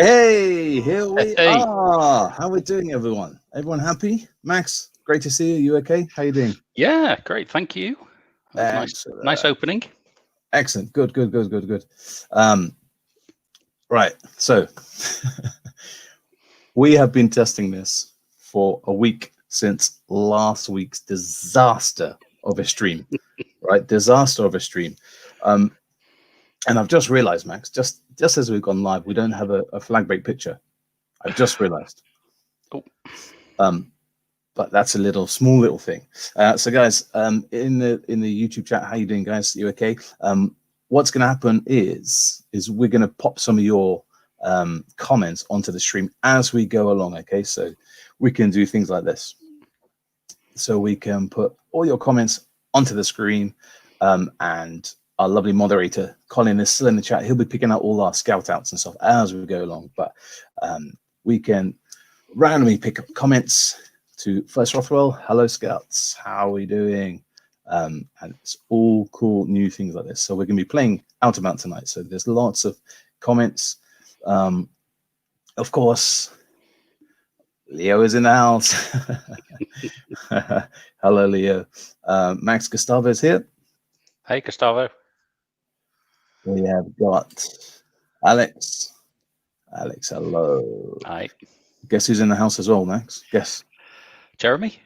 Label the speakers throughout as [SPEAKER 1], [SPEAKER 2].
[SPEAKER 1] Hey, here we
[SPEAKER 2] Hey,
[SPEAKER 1] are. How we doing, everyone? Everyone happy? Max, great to see you. You okay? How you doing?
[SPEAKER 2] yeah, great, thank you. That was nice
[SPEAKER 1] Excellent.
[SPEAKER 2] opening.
[SPEAKER 1] Excellent. Good. Right. So we have been testing this for a week since last week's disaster of a stream. Right? Disaster of a stream. And I've just realized, Max, just as we've gone live, we don't have a flag break picture. I've just realized.
[SPEAKER 2] Oh.
[SPEAKER 1] But that's a small little thing. So guys, in the YouTube chat, how you doing, guys? You okay? What's going to happen is we're going to pop some of your comments onto the stream as we go along. Okay, so we can do things like this. So we can put all your comments onto the screen, and our lovely moderator Colin is still in the chat. He'll be picking out all our scout outs and stuff as we go along. But we can randomly pick up comments. To First Rothwell, hello Scouts, how are we doing? And it's all cool new things like this. So we're going to be playing Outerbound tonight. So there's lots of comments. Of course, Leo is in the house. Hello, Leo. Max Gustavo is here.
[SPEAKER 2] Hey, Gustavo.
[SPEAKER 1] We have got Alex. Alex, hello.
[SPEAKER 2] Hi.
[SPEAKER 1] Guess who's in the house as well, Max? Guess.
[SPEAKER 2] Jeremy?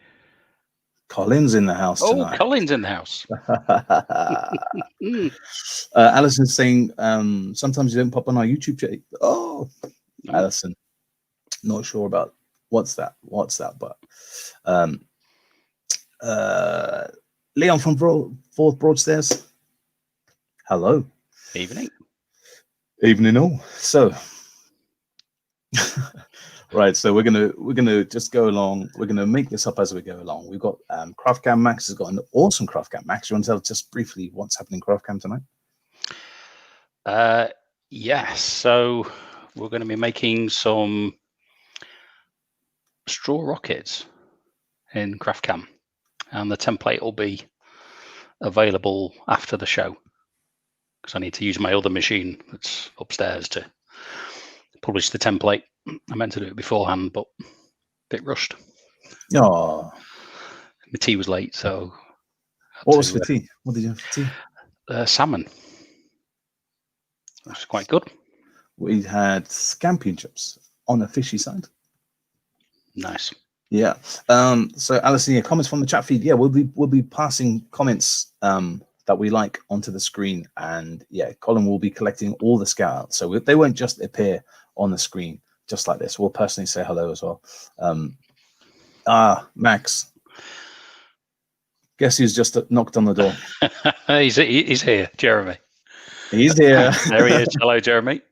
[SPEAKER 1] Colin's in the house tonight.
[SPEAKER 2] Oh, Colin's in the house.
[SPEAKER 1] Alison's saying sometimes you don't pop on our YouTube chat. Oh, no. Alison, not sure about what's that, but Leon from Fourth Broadstairs. Hello.
[SPEAKER 2] Evening
[SPEAKER 1] all. So right, so we're gonna just go along. We're gonna make this up as we go along. We've got Craftcam. Max has got an awesome Craftcam. Max, you want to tell just briefly what's happening in Craftcam tonight?
[SPEAKER 2] Yes, so we're going to be making some straw rockets in Craftcam, and the template will be available after the show because I need to use my other machine that's upstairs to publish the template. I meant to do it beforehand, but a bit rushed.
[SPEAKER 1] Oh,
[SPEAKER 2] my tea was late, so.
[SPEAKER 1] What was for tea? What did you have for tea?
[SPEAKER 2] Salmon. That's quite good.
[SPEAKER 1] We had scampi chips on the fishy side.
[SPEAKER 2] Nice.
[SPEAKER 1] Yeah. So Alison, comments from the chat feed. Yeah, we'll be passing comments that we like onto the screen, and yeah, Colin will be collecting all the scout outs. So they won't just appear on the screen just like this. We'll personally say hello as well. Max. Guess who's just knocked on the door?
[SPEAKER 2] He's here, Jeremy.
[SPEAKER 1] He's here.
[SPEAKER 2] There he is. Hello, Jeremy.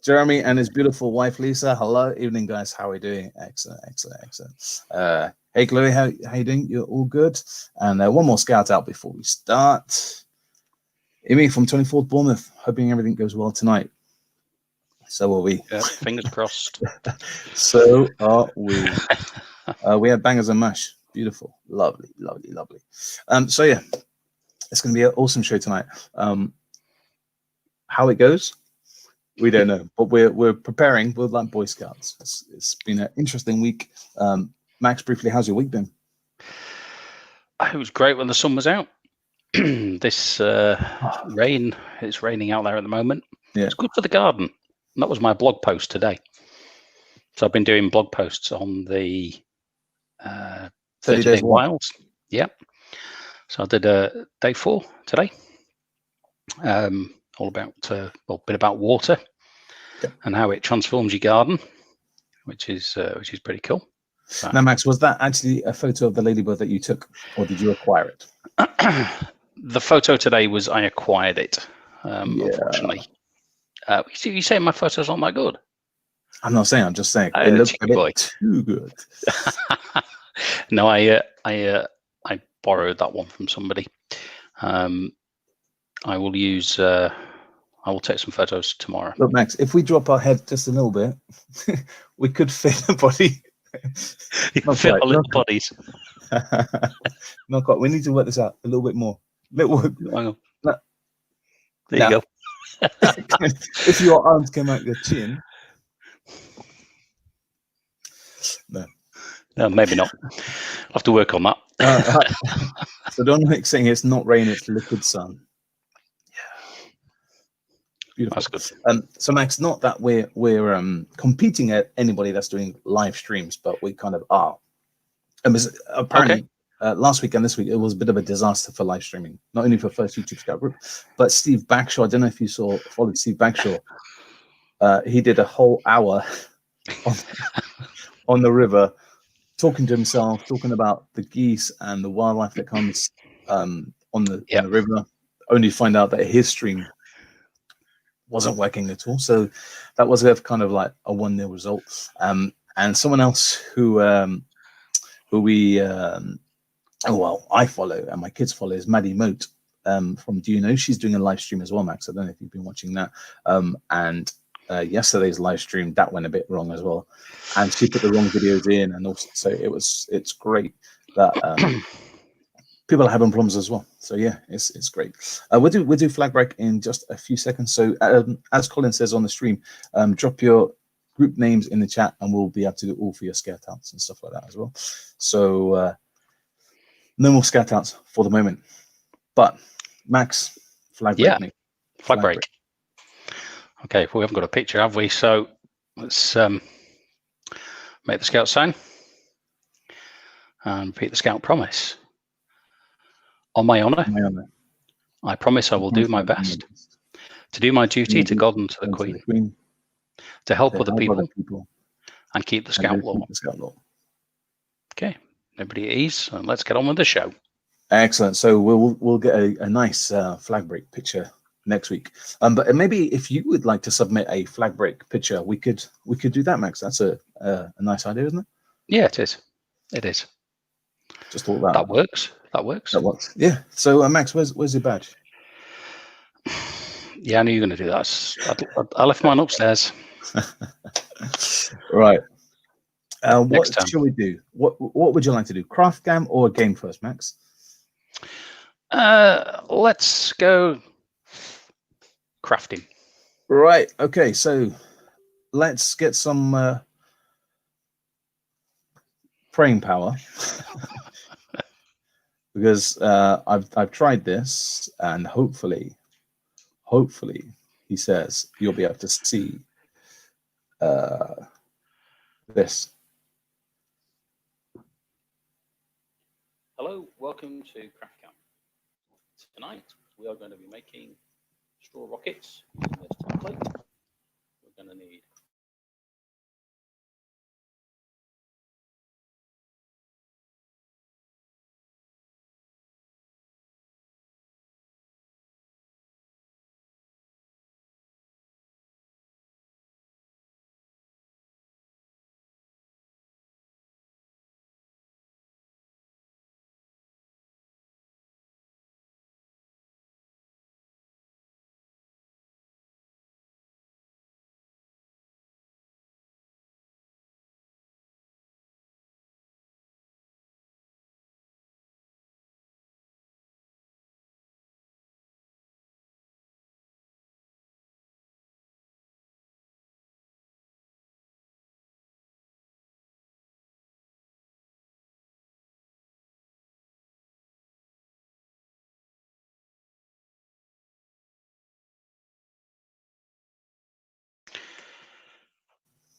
[SPEAKER 1] Jeremy and his beautiful wife Lisa. Hello, evening, guys. How are we doing? Excellent. Hey, Chloe, how you doing? You're all good. And one more scout out before we start. Amy from 24th Bournemouth. Hoping everything goes well tonight. So are we.
[SPEAKER 2] Yeah, fingers crossed.
[SPEAKER 1] So are we. We have bangers and mash. Beautiful, lovely. So yeah, it's going to be an awesome show tonight. How it goes, we don't know, but we're preparing. We're like Boy Scouts. It's been an interesting week. Max, briefly, how's your week been?
[SPEAKER 2] It was great when the sun was out. This rain, it's raining out there at the moment. Yeah. It's good for the garden. And that was my blog post today. So I've been doing blog posts on the 30 Day Wilds. Yeah. So I did day 4 today. All about a bit about water and how it transforms your garden, which is pretty cool. So,
[SPEAKER 1] now, Max, was that actually a photo of the ladybird that you took, or did you acquire it?
[SPEAKER 2] The photo today was I acquired it. Unfortunately, you saying my photos aren't that good?
[SPEAKER 1] I'm not saying. I'm just saying it looks a bit too good.
[SPEAKER 2] No, I borrowed that one from somebody. I will use. I will take some photos tomorrow.
[SPEAKER 1] Look, Max, if we drop our head just a little bit, we could fit the body.
[SPEAKER 2] Fit our little bodies.
[SPEAKER 1] Not quite. We need to work this out a little bit more.
[SPEAKER 2] Hang on. No. There you go.
[SPEAKER 1] If your arms came out your chin,
[SPEAKER 2] No, maybe not. I'll have to work on that.
[SPEAKER 1] So Dominic saying it's not rain, it's liquid sun. Beautiful.
[SPEAKER 2] That's good.
[SPEAKER 1] So Max, not that we're competing at anybody that's doing live streams, but we kind of are. And apparently last week and this week it was a bit of a disaster for live streaming, not only for First YouTube Scout Group, but Steve Bagshaw. I don't know if you followed Steve Bagshaw. He did a whole hour on the river, talking to himself, talking about the geese and the wildlife that comes on the river, only to find out that his stream wasn't working at all. So that was kind of like a 1-0 result. And someone else who we I follow and my kids follow is Maddie Moat from Do You Know? She's doing a live stream as well, Max. I don't know if you've been watching that. And yesterday's live stream, that went a bit wrong as well, and she put the wrong videos in, and also so it's great that people are having problems as well. So yeah, it's great. We'll do flag break in just a few seconds. So as Colin says on the stream, drop your group names in the chat and we'll be able to do all for your scout outs and stuff like that as well. So no more scout outs for the moment, but Max, flag break.
[SPEAKER 2] Yeah, flag break. Okay, well, we haven't got a picture, have we? So let's make the scout sign and repeat the scout promise. On my honour, I promise I will do my best to do my duty to God and to the Queen, to help other people and keep the scout law. Okay, everybody at ease, and let's get on with the show. Excellent.
[SPEAKER 1] So we'll get a nice flag break picture next week. But maybe if you would like to submit a flag break picture, we could do that, Max. That's a nice idea, isn't it?
[SPEAKER 2] Yeah, it is. It is.
[SPEAKER 1] Just thought that.
[SPEAKER 2] That works. That works.
[SPEAKER 1] That works. Yeah. So Max, where's your badge?
[SPEAKER 2] Yeah, I knew you were going to do that. I left mine upstairs.
[SPEAKER 1] Right. What shall we do? What would you like to do? Craft game or game first, Max?
[SPEAKER 2] Let's go crafting.
[SPEAKER 1] Right. Okay. So let's get some praying power because I've tried this, and hopefully he says you'll be able to see this.
[SPEAKER 2] Hello, welcome to Craft Camp. Tonight we are going to be making straw rockets in this template. We're going to need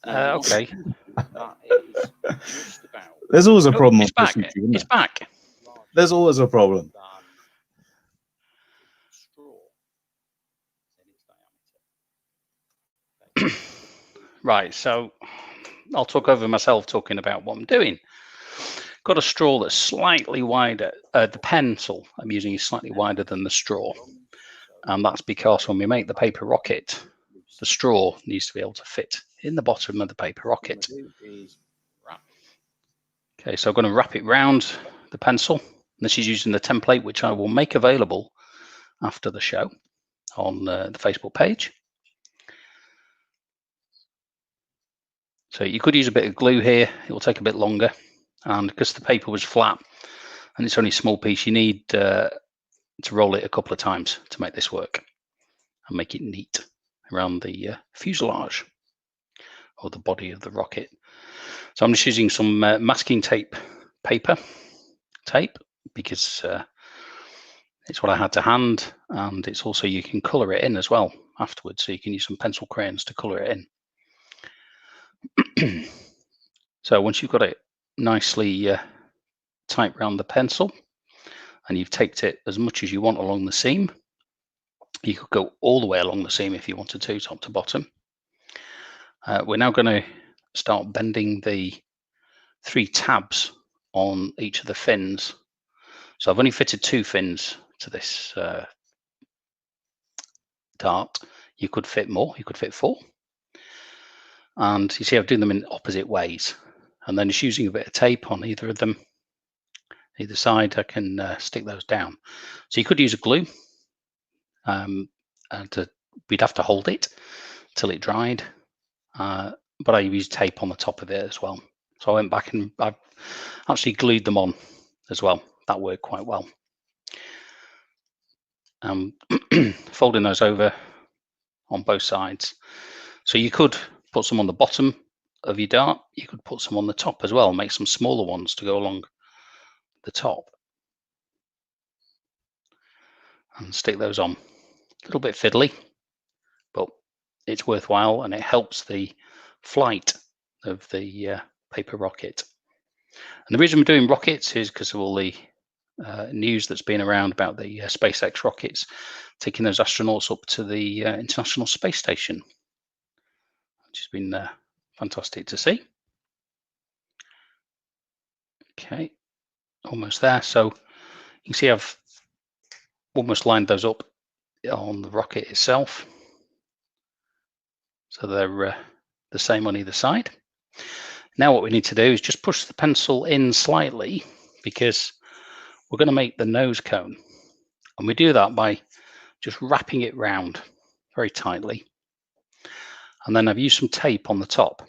[SPEAKER 2] okay. That is just about.
[SPEAKER 1] There's always a problem.
[SPEAKER 2] It's back. YouTube, it's back.
[SPEAKER 1] There's always a problem.
[SPEAKER 2] Right, so I'll talk over myself talking about what I'm doing. Got a straw that's slightly wider. The pencil I'm using is slightly wider than the straw, and that's because when we make the paper rocket, the straw needs to be able to fit in the bottom of the paper rocket. Okay, so I'm going to wrap it round the pencil. This is using the template, which I will make available after the show on the Facebook page. So you could use a bit of glue here. It will take a bit longer, and because the paper was flat and it's only a small piece, you need to roll it a couple of times to make this work and make it neat around the fuselage or the body of the rocket. So I'm just using some masking tape paper tape because it's what I had to hand, and it's also you can colour it in as well afterwards, so you can use some pencil crayons to colour it in. So once you've got it nicely tight around the pencil and you've taped it as much as you want along the seam, you could go all the way along the seam if you wanted to, top to bottom. We're now going to start bending the 3 tabs on each of the fins. So I've only fitted 2 fins to this dart. You could fit more, you could fit 4. And you see I've done them in opposite ways. And then just using a bit of tape on either of them, either side, I can stick those down. So you could use a glue, and we'd have to hold it till it dried. But I used tape on the top of it as well. So I went back and I actually glued them on as well. That worked quite well. Folding those over on both sides. So you could put some on the bottom of your dart. You could put some on the top as well, make some smaller ones to go along the top. And stick those on. A little bit fiddly, but it's worthwhile, and it helps the flight of the paper rocket. And the reason we're doing rockets is because of all the news that's been around about the SpaceX rockets taking those astronauts up to the International Space Station, which has been fantastic to see. Okay, almost there. So you can see I've almost lined those up on the rocket itself. So they're the same on either side. Now what we need to do is just push the pencil in slightly, because we're going to make the nose cone. And we do that by just wrapping it round very tightly. And then I've used some tape on the top.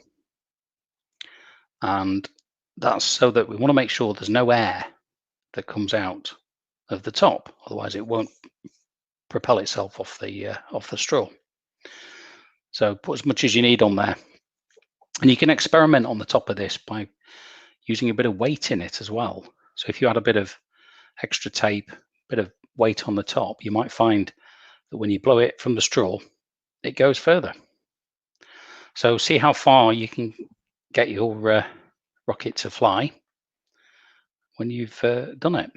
[SPEAKER 2] And that's so that we want to make sure there's no air that comes out of the top. Otherwise it won't propel itself off the straw. So put as much as you need on there. And you can experiment on the top of this by using a bit of weight in it as well. So if you add a bit of extra tape, a bit of weight on the top, you might find that when you blow it from the straw, it goes further. So see how far you can get your rocket to fly when you've done it.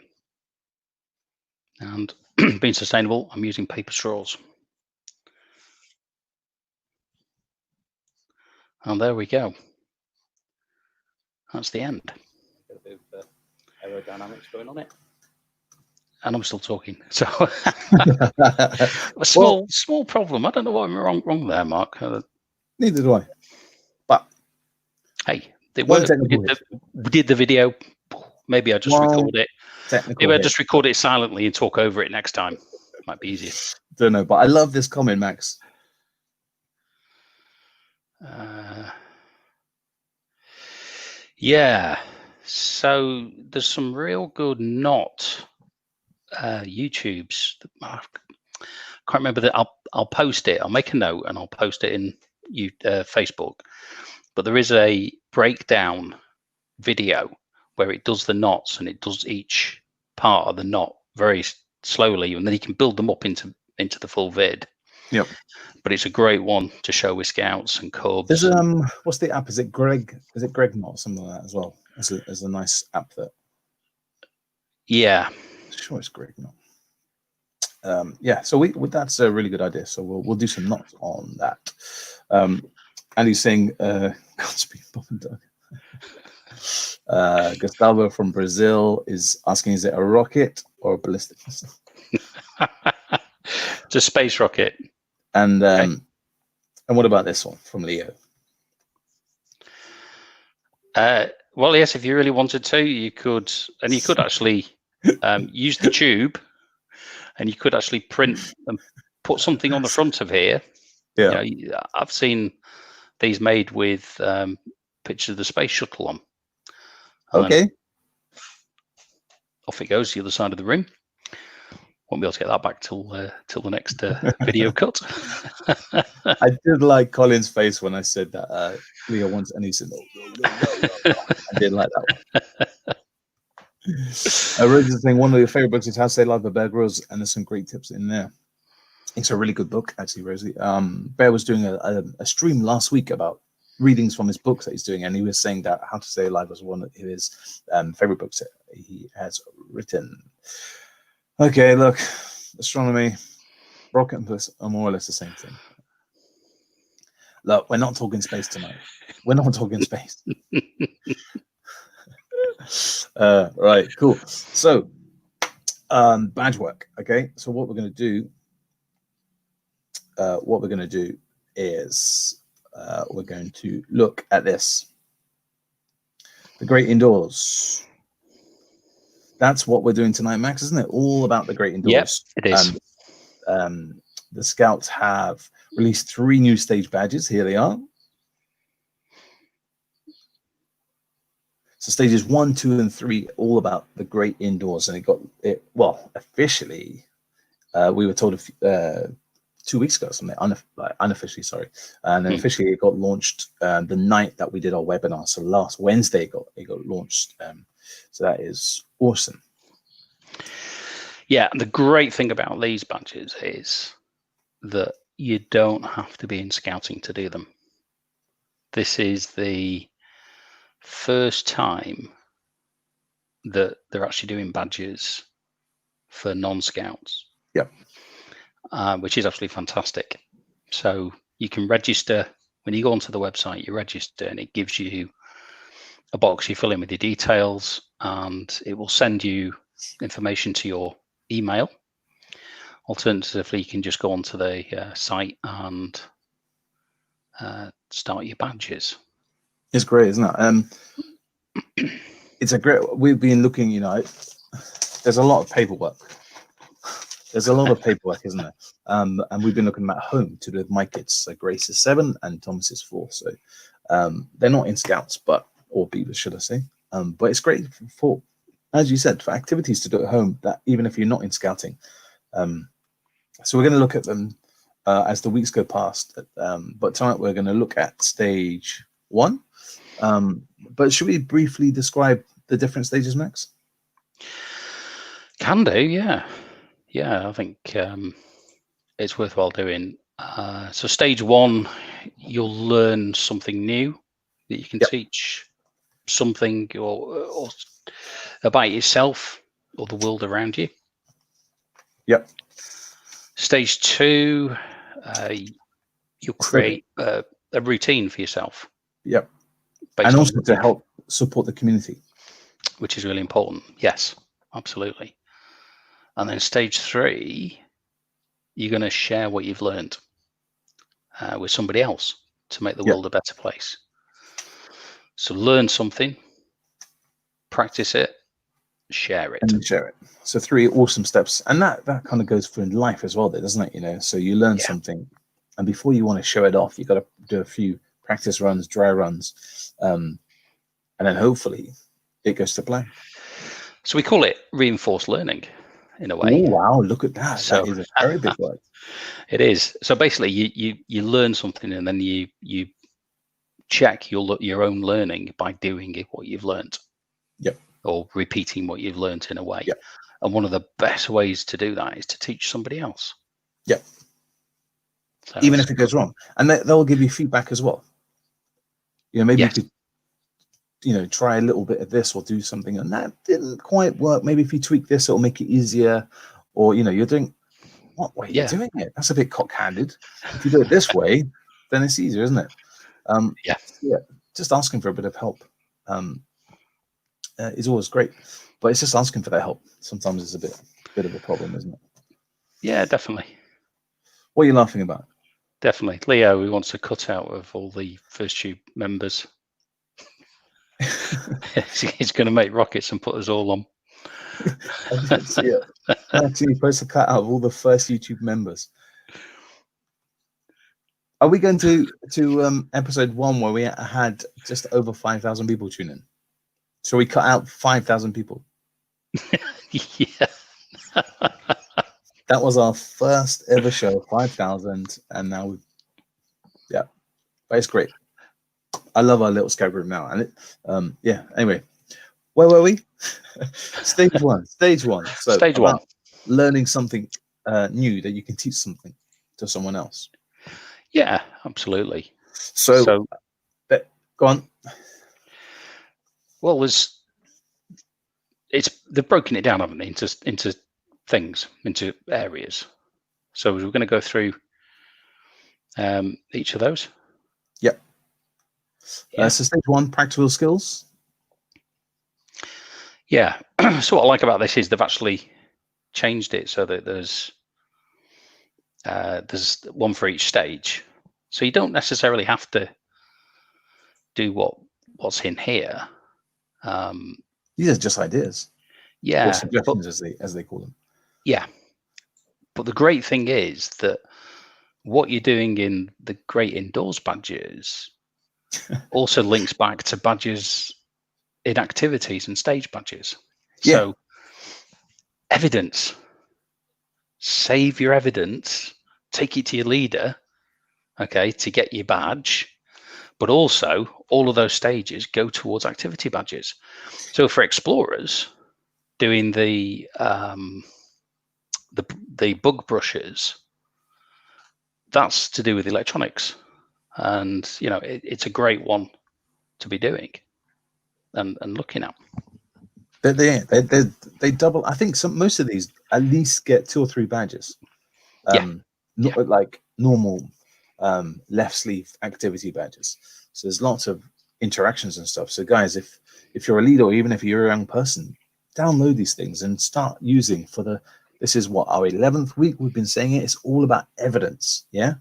[SPEAKER 2] And being sustainable, I'm using paper straws. And there we go. That's the end.
[SPEAKER 1] A bit of aerodynamics going on it.
[SPEAKER 2] And I'm still talking. So a small problem. I don't know what I'm wrong there, Mark.
[SPEAKER 1] Neither do I. But
[SPEAKER 2] hey, they work. We did the video. Maybe I just record it. Maybe I just record it silently and talk over it next time. Might be easier.
[SPEAKER 1] Don't know, but I love this comment, Max.
[SPEAKER 2] Yeah. So there's some real good knot YouTubes. I can't remember that. I'll post it. I'll make a note and I'll post it in Facebook. But there is a breakdown video where it does the knots, and it does each part of the knot very slowly, and then you can build them up into the full vid.
[SPEAKER 1] Yep.
[SPEAKER 2] But it's a great one to show with scouts and cubs.
[SPEAKER 1] There's what's the app? Is it Greg? Is it Greg Knot or something like that as well? There's a nice app that.
[SPEAKER 2] Yeah.
[SPEAKER 1] I'm sure it's Greg Knot. Yeah. So that's a really good idea. So we'll do some knots on that. And he's saying, Godspeed, Bob and Doug. Gustavo from Brazil is asking, is it a rocket or a ballistic missile?
[SPEAKER 2] It's a space rocket.
[SPEAKER 1] And and what about this one from Leo?
[SPEAKER 2] Well, yes, if you really wanted to, you could actually use the tube, and you could actually print and put something on the front of here.
[SPEAKER 1] Yeah,
[SPEAKER 2] you know, I've seen these made with pictures of the space shuttle on. And
[SPEAKER 1] okay.
[SPEAKER 2] Off it goes to the other side of the room. Won't be able to get that back till the next video cut.
[SPEAKER 1] I did like Colin's face when I said that Leo wants, and he said, no. I did like that one. Rose's saying one of your favorite books is How to Stay Alive by Bear Grylls, and there's some great tips in there. It's a really good book, actually, Rosie. Bear was doing a stream last week about readings from his books that he's doing, and he was saying that How to Stay Alive was one of his favorite books that he has written. Okay, look, astronomy, rocket and plus are more or less the same thing. Look, we're not talking space tonight. We're not talking space. Right, cool. So, badge work. Okay, so what we're going to do, is we're going to look at this. The Great Indoors. That's what we're doing tonight, Max, isn't it? All about the Great Indoors.
[SPEAKER 2] Yes, it is.
[SPEAKER 1] The Scouts have released 3 new stage badges. Here they are. So stages 1, 2, and 3, all about the Great Indoors, and it got it. Well, officially, we were told 2 weeks ago, something unofficially, sorry, and then officially it got launched the night that we did our webinar. So last Wednesday, it got launched. So that is awesome.
[SPEAKER 2] Yeah, and the great thing about these badges is that you don't have to be in scouting to do them. This is the first time that they're actually doing badges for non-scouts.
[SPEAKER 1] Yep.
[SPEAKER 2] Which is absolutely fantastic. So you can register when you go onto the website. You register, and it gives you a box. You fill in with your details, and it will send you information to your email. Alternatively, you can just go onto the site and start your badges.
[SPEAKER 1] It's great, isn't it? It's a great. We've been looking. You know, there's a lot of paperwork. There's a lot of paperwork, isn't there? And we've been looking at home to do with my kids. So Grace is 7 and Thomas is 4. So they're not in Scouts, or Beavers, should I say? But it's great for, as you said, for activities to do at home. That even if you're not in Scouting. So we're going to look at them as the weeks go past. But tonight we're going to look at stage 1. But should we briefly describe the different stages, Max?
[SPEAKER 2] Can do, yeah. Yeah, I think it's worthwhile doing. So stage 1, you'll learn something new that you can teach something or about yourself or the world around you.
[SPEAKER 1] Yep.
[SPEAKER 2] Stage 2, you'll create a routine for yourself.
[SPEAKER 1] Yep. And also to help support the community.
[SPEAKER 2] Which is really important. Yes, absolutely. And then stage 3, you're going to share what you've learned with somebody else to make the world a better place. So learn something, practice it, share it.
[SPEAKER 1] And share it. So 3 awesome steps. And that kind of goes through in life as well, doesn't it? You know, so you learn something, and before you want to show it off, you've got to do a few practice runs, dry runs, and then hopefully it goes to plan.
[SPEAKER 2] So we call it reinforced learning. In a way.
[SPEAKER 1] Oh, wow, look at that. So, that is a very big word.
[SPEAKER 2] It is. So basically you learn something, and then you check your own learning by doing what you've learned.
[SPEAKER 1] Yep.
[SPEAKER 2] Or repeating what you've learned in a way.
[SPEAKER 1] Yep.
[SPEAKER 2] And one of the best ways to do that is to teach somebody else.
[SPEAKER 1] Yep.
[SPEAKER 2] So
[SPEAKER 1] even if it goes wrong. And they'll give you feedback as well. You know, maybe you could, you know, try a little bit of this or do something and that didn't quite work. Maybe if you tweak this, it'll make it easier. Or, you know, you're doing, what way you're doing it? That's a bit cock-handed. If you do it this way, then it's easier, isn't it? Just asking for a bit of help is always great. But it's just asking for that help. Sometimes it's a bit of a problem, isn't it?
[SPEAKER 2] Yeah, definitely.
[SPEAKER 1] What are you laughing about?
[SPEAKER 2] Definitely. Leo, he wants a cutout of all the First Tube members. He's going to make rockets and put us all on.
[SPEAKER 1] I didn't see it. Actually, post a cut out of all the first YouTube members. Are we going to episode 1 where we had just over 5,000 people tune in? So we cut out 5,000 people.
[SPEAKER 2] Yeah.
[SPEAKER 1] That was our first ever show, 5,000, and now we've, yeah, but it's great. I love our little Skype room now, and it, yeah. Anyway, where were we? Stage one. Stage one. So
[SPEAKER 2] Stage
[SPEAKER 1] about
[SPEAKER 2] one.
[SPEAKER 1] learning something new that you can teach something to someone else.
[SPEAKER 2] Yeah, absolutely.
[SPEAKER 1] So go on.
[SPEAKER 2] Well, they've broken it down, haven't they, into things, into areas. So we're going to go through each of those.
[SPEAKER 1] Yep.
[SPEAKER 2] Yeah.
[SPEAKER 1] So stage one, practical skills.
[SPEAKER 2] Yeah. So what I like about this is they've actually changed it so that there's one for each stage. So you don't necessarily have to do what's in here.
[SPEAKER 1] These are just ideas.
[SPEAKER 2] Yeah.
[SPEAKER 1] Or suggestions, as they call them.
[SPEAKER 2] Yeah. But the great thing is that what you're doing in the Great Indoors badges also links back to badges in activities and stage badges.
[SPEAKER 1] Yeah.
[SPEAKER 2] So evidence, save your evidence, take it to your leader, okay, to get your badge. But also all of those stages go towards activity badges. So for explorers, doing the bug brushes, that's to do with electronics, and it's a great one to be doing and looking at.
[SPEAKER 1] They double. I think most of these at least get 2 or 3 badges. Not like normal left sleeve activity badges. So there's lots of interactions and stuff. So guys, if you're a leader or even if you're a young person, download these things and start using this is what, our 11th week we've been saying it. It's all about evidence. Yeah.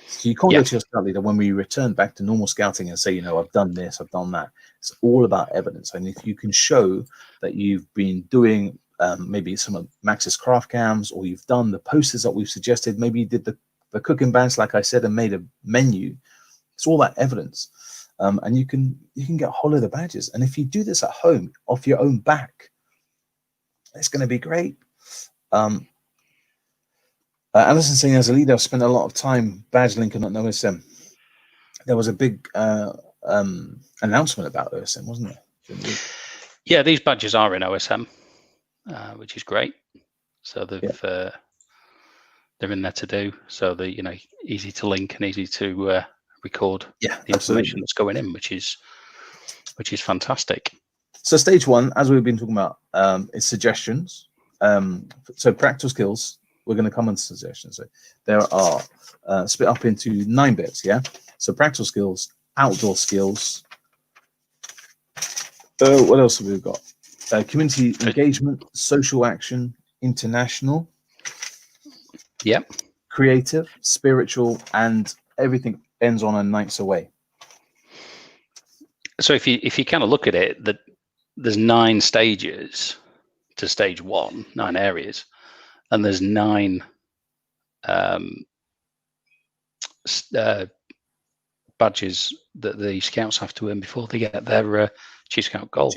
[SPEAKER 1] So you can't go to your scout leader when we return back to normal scouting and say, I've done this, I've done that. It's all about evidence. And if you can show that you've been doing maybe some of Max's craft cams, or you've done the posters that we've suggested, maybe you did the cooking bands, like I said, and made a menu. It's all that evidence. And you can get hold of the badges. And if you do this at home off your own back, it's going to be great. Alison saying, as a leader, I've spent a lot of time badge linking on OSM. There was a big announcement about OSM, wasn't there?
[SPEAKER 2] Yeah, these badges are in OSM, which is great. So they're in there to do. So they're easy to link and easy to record the information that's going in, which is fantastic.
[SPEAKER 1] So stage one, as we've been talking about, is suggestions. So practical skills, we're going to come on to suggestions. So there are split up into 9 bits. Yeah. So practical skills, outdoor skills. What else have we got? Community engagement, social action, international.
[SPEAKER 2] Yep.
[SPEAKER 1] Creative, spiritual, and everything ends on a nights away.
[SPEAKER 2] So if you kind of look at it, that there's 9 stages to stage 1, 9 areas, and there's 9 badges that the scouts have to earn before they get their Chief Scout Gold.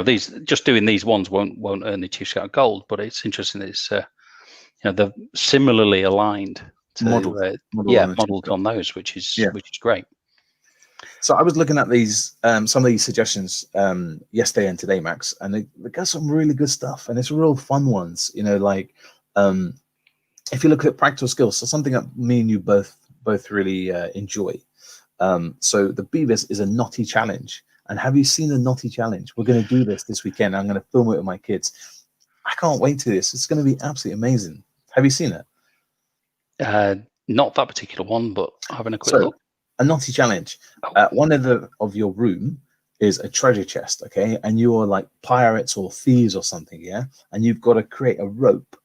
[SPEAKER 2] These, just doing these ones won't earn the Chief Scout Gold, but it's interesting that it's they're similarly aligned to modeled on those, which is great.
[SPEAKER 1] So I was looking at these some of these suggestions yesterday and today, Max, and they got some really good stuff, and it's real fun ones. Like if you look at practical skills, so something that me and you both really enjoy. So the Beavers is a knotty challenge. And have you seen the knotty challenge? We're going to do this weekend. I'm going to film it with my kids. I can't wait to this. It's going to be absolutely amazing. Have you seen it?
[SPEAKER 2] Not that particular one, but having a quick look.
[SPEAKER 1] A knotty challenge. One of your room is a treasure chest, okay? And you are like pirates or thieves or something, yeah? And you've got to create a rope.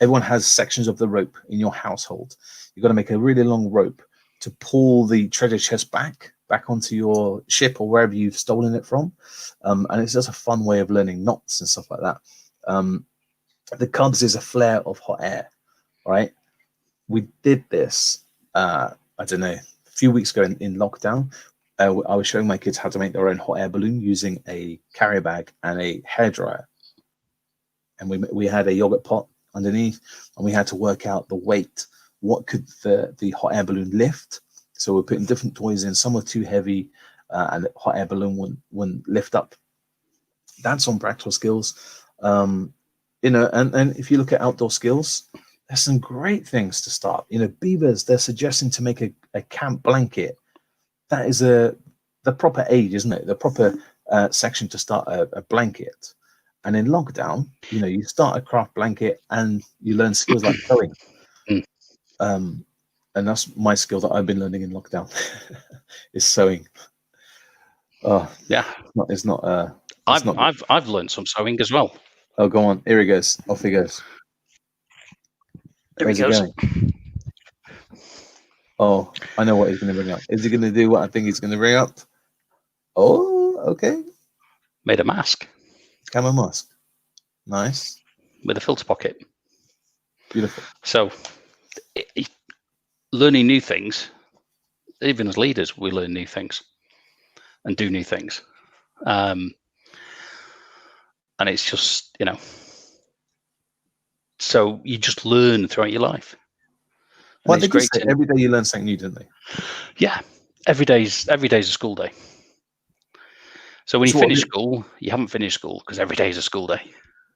[SPEAKER 1] Everyone has sections of the rope in your household. You've got to make a really long rope to pull the treasure chest back onto your ship or wherever you've stolen it from. And it's just a fun way of learning knots and stuff like that. The Cubs is a flare of hot air, right? We did this, I don't know, a few weeks ago in lockdown. I was showing my kids how to make their own hot air balloon using a carrier bag and a hairdryer. And we had a yogurt pot underneath, and we had to work out the weight. What could the hot air balloon lift? So we're putting different toys in. Some were too heavy, and the hot air balloon wouldn't lift up. That's on practical skills. And if you look at outdoor skills, there's some great things to start. Beavers, they're suggesting to make a camp blanket. That is the proper age, isn't it? The proper section to start a blanket. And in lockdown, you start a craft blanket and you learn skills like sewing. And that's my skill that I've been learning in lockdown is sewing. Oh
[SPEAKER 2] yeah,
[SPEAKER 1] it's not.
[SPEAKER 2] I've learned some sewing as well.
[SPEAKER 1] Oh, go on! Here he goes. Off he goes.
[SPEAKER 2] Where's he going?
[SPEAKER 1] Oh, I know what he's going to bring up. Is he going to do what I think he's going to bring up? Oh, okay.
[SPEAKER 2] Made a mask.
[SPEAKER 1] Camo mask. Nice.
[SPEAKER 2] With a filter pocket.
[SPEAKER 1] Beautiful.
[SPEAKER 2] So, learning new things, even as leaders, we learn new things and do new things. And it's just, so you just learn throughout your life.
[SPEAKER 1] Well, they did say every day you learn something new, didn't they?
[SPEAKER 2] Yeah, every day's a school day. So when you finish school, you haven't finished school because every day is a school day.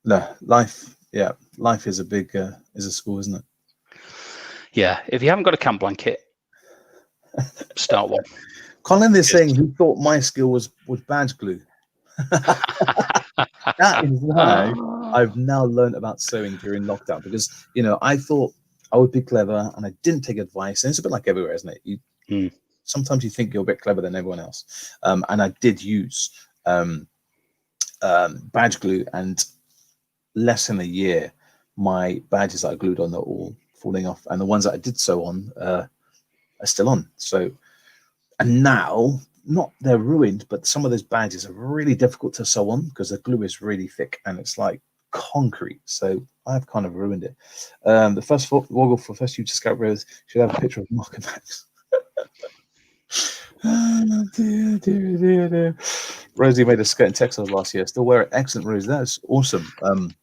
[SPEAKER 1] No, life is a big is a school, isn't it?
[SPEAKER 2] Yeah, if you haven't got a camp blanket, start one.
[SPEAKER 1] Colin is saying he thought my skill was badge glue. That is why I've now learned about sewing during lockdown, because I thought I would be clever and I didn't take advice. And it's a bit like everywhere, isn't it? Sometimes you think you're a bit clever than everyone else. And I did use badge glue, and less than a year, my badges that I glued on are all falling off, and the ones that I did sew on are still on. So, and now, not they're ruined, but some of those badges are really difficult to sew on because the glue is really thick and it's like concrete. So I've kind of ruined it. The first Woggle for first future Scattergories should have a picture of Mark and Max. Oh, dear. Rosie made a skirt in Texas last year. Still wear it. Excellent, Rosie. That's awesome. And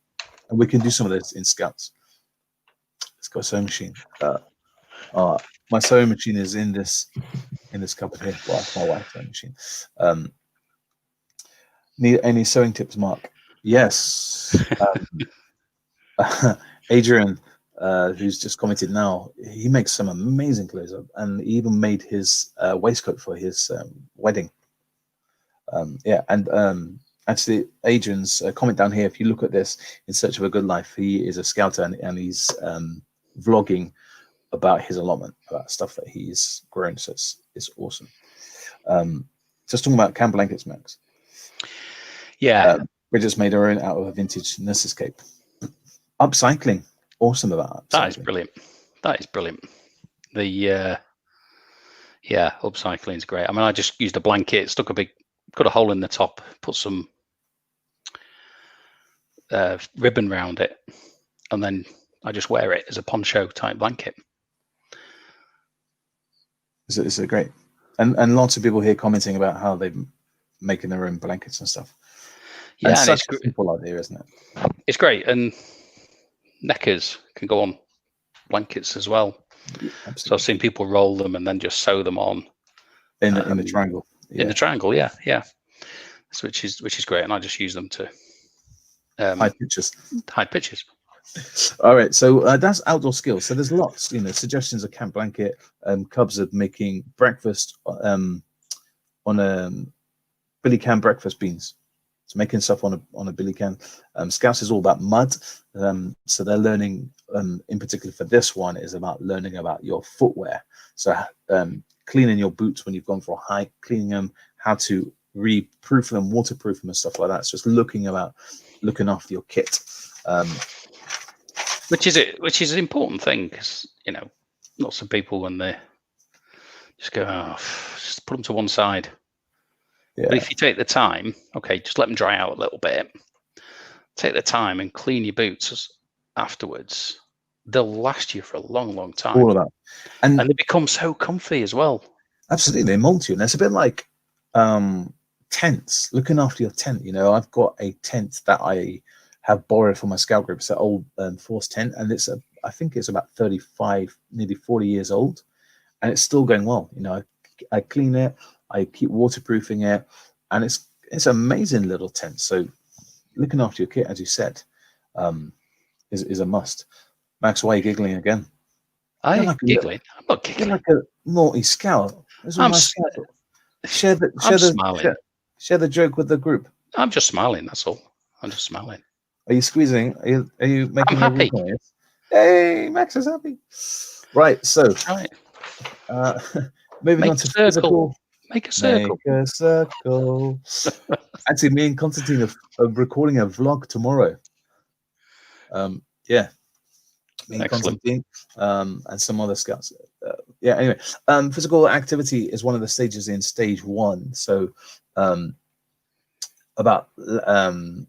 [SPEAKER 1] we can do some of this in Scouts. Let's go sewing machine. My sewing machine is in this cupboard here. Well, my wife's sewing machine. Need any sewing tips, Mark? Yes. Adrian, who's just commented now, he makes some amazing clothes, and he even made his waistcoat for his wedding. Actually, Adrian's comment down here, if you look at this, In Search of a Good Life, he is a scouter and he's vlogging about his allotment, about stuff that he's grown. So it's awesome. Just talking about camp blankets, Max.
[SPEAKER 2] Yeah.
[SPEAKER 1] Bridget's made her own out of a vintage nurse's cape. Upcycling. Awesome about that.
[SPEAKER 2] That is brilliant. That is brilliant. The upcycling is great. I mean, I just used a blanket, cut a hole in the top, put some ribbon around it, and then I just wear it as a poncho type blanket.
[SPEAKER 1] It's great. And lots of people here commenting about how they're making their own blankets and stuff.
[SPEAKER 2] Yeah,
[SPEAKER 1] and such a simple idea, isn't it?
[SPEAKER 2] It's great. And neckers can go on blankets as well.
[SPEAKER 1] Yeah,
[SPEAKER 2] so I've seen people roll them and then just sew them on
[SPEAKER 1] in the triangle.
[SPEAKER 2] In the triangle, yeah. So, which is great, and I just use them to
[SPEAKER 1] hide pictures.
[SPEAKER 2] All
[SPEAKER 1] right, so that's outdoor skills. So there's lots, suggestions of camp blanket. Cubs are making breakfast on billy can breakfast beans. So making stuff on a billy can. Scouts is all about mud. So they're learning, in particular for this one, is about learning about your footwear. So cleaning your boots when you've gone for a hike, cleaning them, how to re-proof them, waterproof them and stuff like that. So it's looking after your kit.
[SPEAKER 2] Which is an important thing, because lots of people, when they just go, just put them to one side. Yeah. But if you take the time, okay, just let them dry out a little bit. Take the time and clean your boots afterwards. They'll last you for a long, long time.
[SPEAKER 1] All of that,
[SPEAKER 2] and they become so comfy as well.
[SPEAKER 1] Absolutely, they mold you, and it's a bit like tents. Looking after your tent. I've got a tent that I have borrowed from my scout group. It's an old Force tent, and I think it's about 35, nearly 40 years old, and it's still going well. You know, I clean it, I keep waterproofing it, and it's an amazing little tent. So looking after your kit, as you said, is a must. Max, why are you giggling again?
[SPEAKER 2] I'm not giggling.
[SPEAKER 1] You're like a naughty scout. This is my scout. Share the joke with the group.
[SPEAKER 2] I'm just smiling. That's all. I'm just smiling.
[SPEAKER 1] Are you squeezing? Are you making
[SPEAKER 2] I'm happy.
[SPEAKER 1] Noise? Hey, Max is happy. Right. So, moving on to physical.
[SPEAKER 2] Make a circle.
[SPEAKER 1] Make a circle. Actually, me and Constantine are recording a vlog tomorrow. Yeah. Me and Constantine, and some other scouts. Yeah. Anyway, physical activity is one of the stages in stage 1. So, about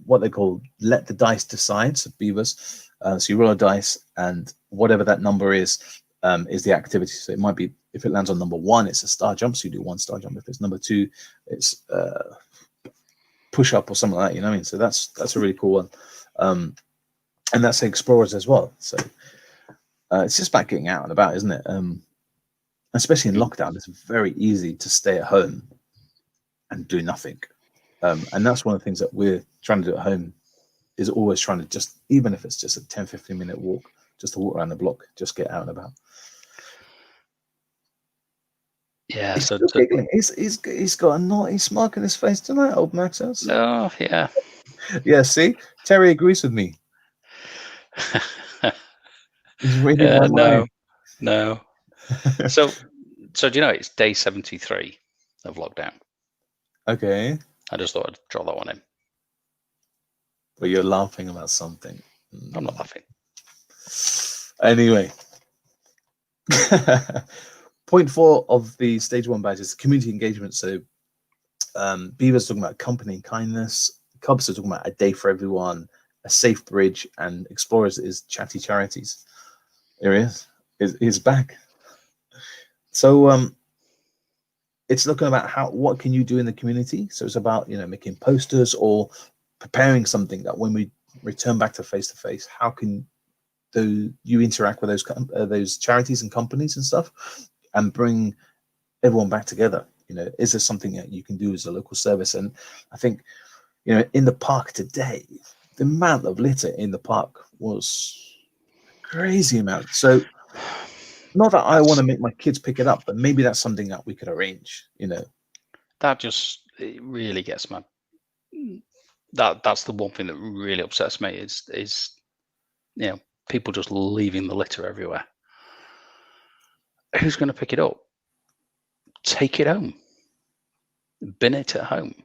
[SPEAKER 1] what they call let the dice decide. So beavers. So you roll a dice, and whatever that number is the activity. So it might be, if it lands on number 1, it's a star jump. So you do 1 star jump. If it's number 2, it's push up or something like that. You know what I mean? So that's a really cool one. And that's explorers as well. So it's just about getting out and about, isn't it? Especially in lockdown, it's very easy to stay at home and do nothing. And that's one of the things that we're trying to do at home, is always trying to just, even if it's just a 10-15 minute walk, just to walk around the block, just get out and about.
[SPEAKER 2] Yeah,
[SPEAKER 1] he's still giggling. He's got a naughty smirk in his face tonight, old Max has.
[SPEAKER 2] Oh, yeah.
[SPEAKER 1] Yeah, see? Terry agrees with me. He's reading my mind.
[SPEAKER 2] No. So do you know it's day 73 of lockdown?
[SPEAKER 1] Okay.
[SPEAKER 2] I just thought I'd draw that one in.
[SPEAKER 1] But you're laughing about something.
[SPEAKER 2] I'm not laughing.
[SPEAKER 1] Anyway. Point 4 of the stage 1 badge is community engagement. So beavers talking about company and kindness. Cubs are talking about a day for everyone, a safe bridge, and explorers is chatty charities. There he is. He's back. So it's looking about what can you do in the community. So it's about, you know, making posters or preparing something that when we return back to face, how can you interact with those charities and companies and stuff, and bring everyone back together. You know, is there something that you can do as a local service? And I think, you know, in the park today, the amount of litter in the park was a crazy amount. So not that I want to make my kids pick it up, but maybe that's something that we could arrange, you know.
[SPEAKER 2] It really gets my, that's the one thing that really upsets me is you know, people just leaving the litter everywhere. Who's going to pick it up? Take it home. Bin it at home.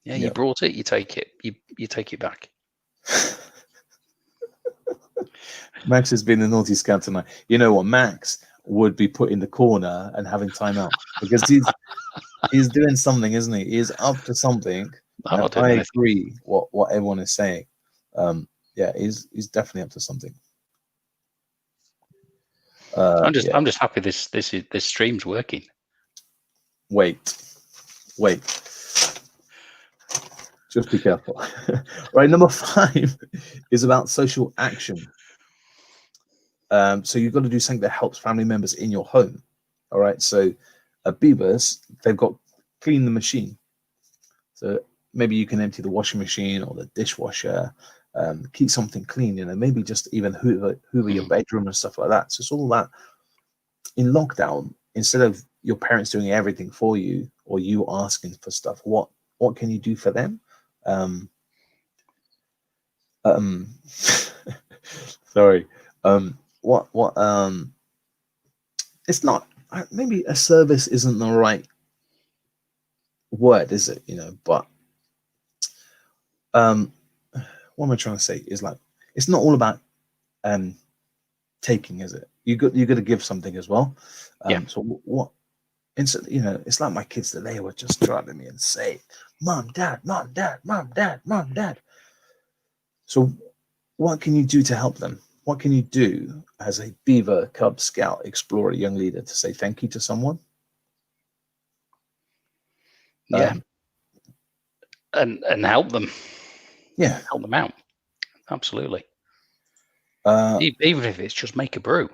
[SPEAKER 2] Yeah, you brought it, you take it. You take it back.
[SPEAKER 1] Max has been a naughty scout tonight. You know what? Max would be put in the corner and having time out, because he's doing something, isn't he? He's up to something. I agree what everyone is saying. Yeah, he's definitely up to something.
[SPEAKER 2] I'm just happy this stream's working.
[SPEAKER 1] Wait. Just be careful. Right, number 5 is about social action. So you've got to do something that helps family members in your home. All right. So beavers, they've got clean the machine. So maybe you can empty the washing machine or the dishwasher, keep something clean, you know, maybe just even hoover your bedroom and stuff like that. So it's all that. In lockdown, instead of your parents doing everything for you or you asking for stuff, what can you do for them? Sorry. It's not, maybe a service isn't the right word, is it? You know, but what am I trying to say is, like, it's not all about taking, is it? You got to give something as well. So what? You know, it's like my kids today were just driving me insane. Mom, dad, mom, dad, mom, dad, mom, dad. So what can you do to help them? What can you do as a beaver, cub, scout, explorer, young leader to say thank you to someone?
[SPEAKER 2] Yeah. And help them.
[SPEAKER 1] Yeah.
[SPEAKER 2] Help them out. Absolutely. Even if it's just make a brew.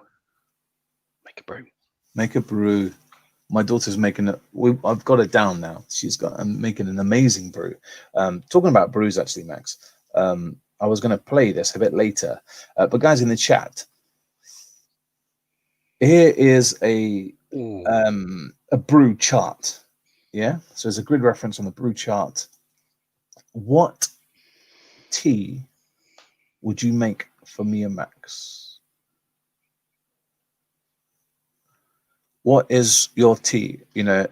[SPEAKER 2] Make a brew.
[SPEAKER 1] Make a brew. My daughter's making it. I've got it down now. She's got. I'm making an amazing brew. Talking about brews, actually, Max. I was going to play this a bit later, but guys in the chat, here is a brew chart. Yeah, so there's a grid reference on the brew chart. What tea would you make for me and Max? What is your tea? You know,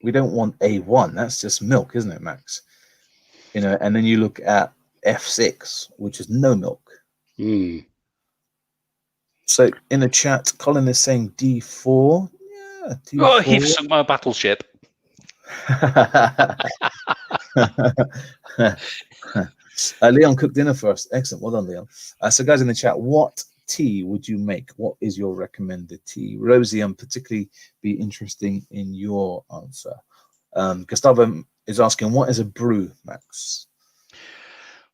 [SPEAKER 1] we don't want A1. That's just milk, isn't it, Max? You know, and then you look at F6, which is no milk. So in the chat, Colin is saying D4. Yeah, D4.
[SPEAKER 2] Oh, he sunk my battleship.
[SPEAKER 1] Leon cooked dinner first. Excellent. Well done, Leon. So guys in the chat, what tea would you make? What is your recommended tea? Rosie, I'm particularly be interesting in your answer. Gustavo is asking, what is a brew, Max?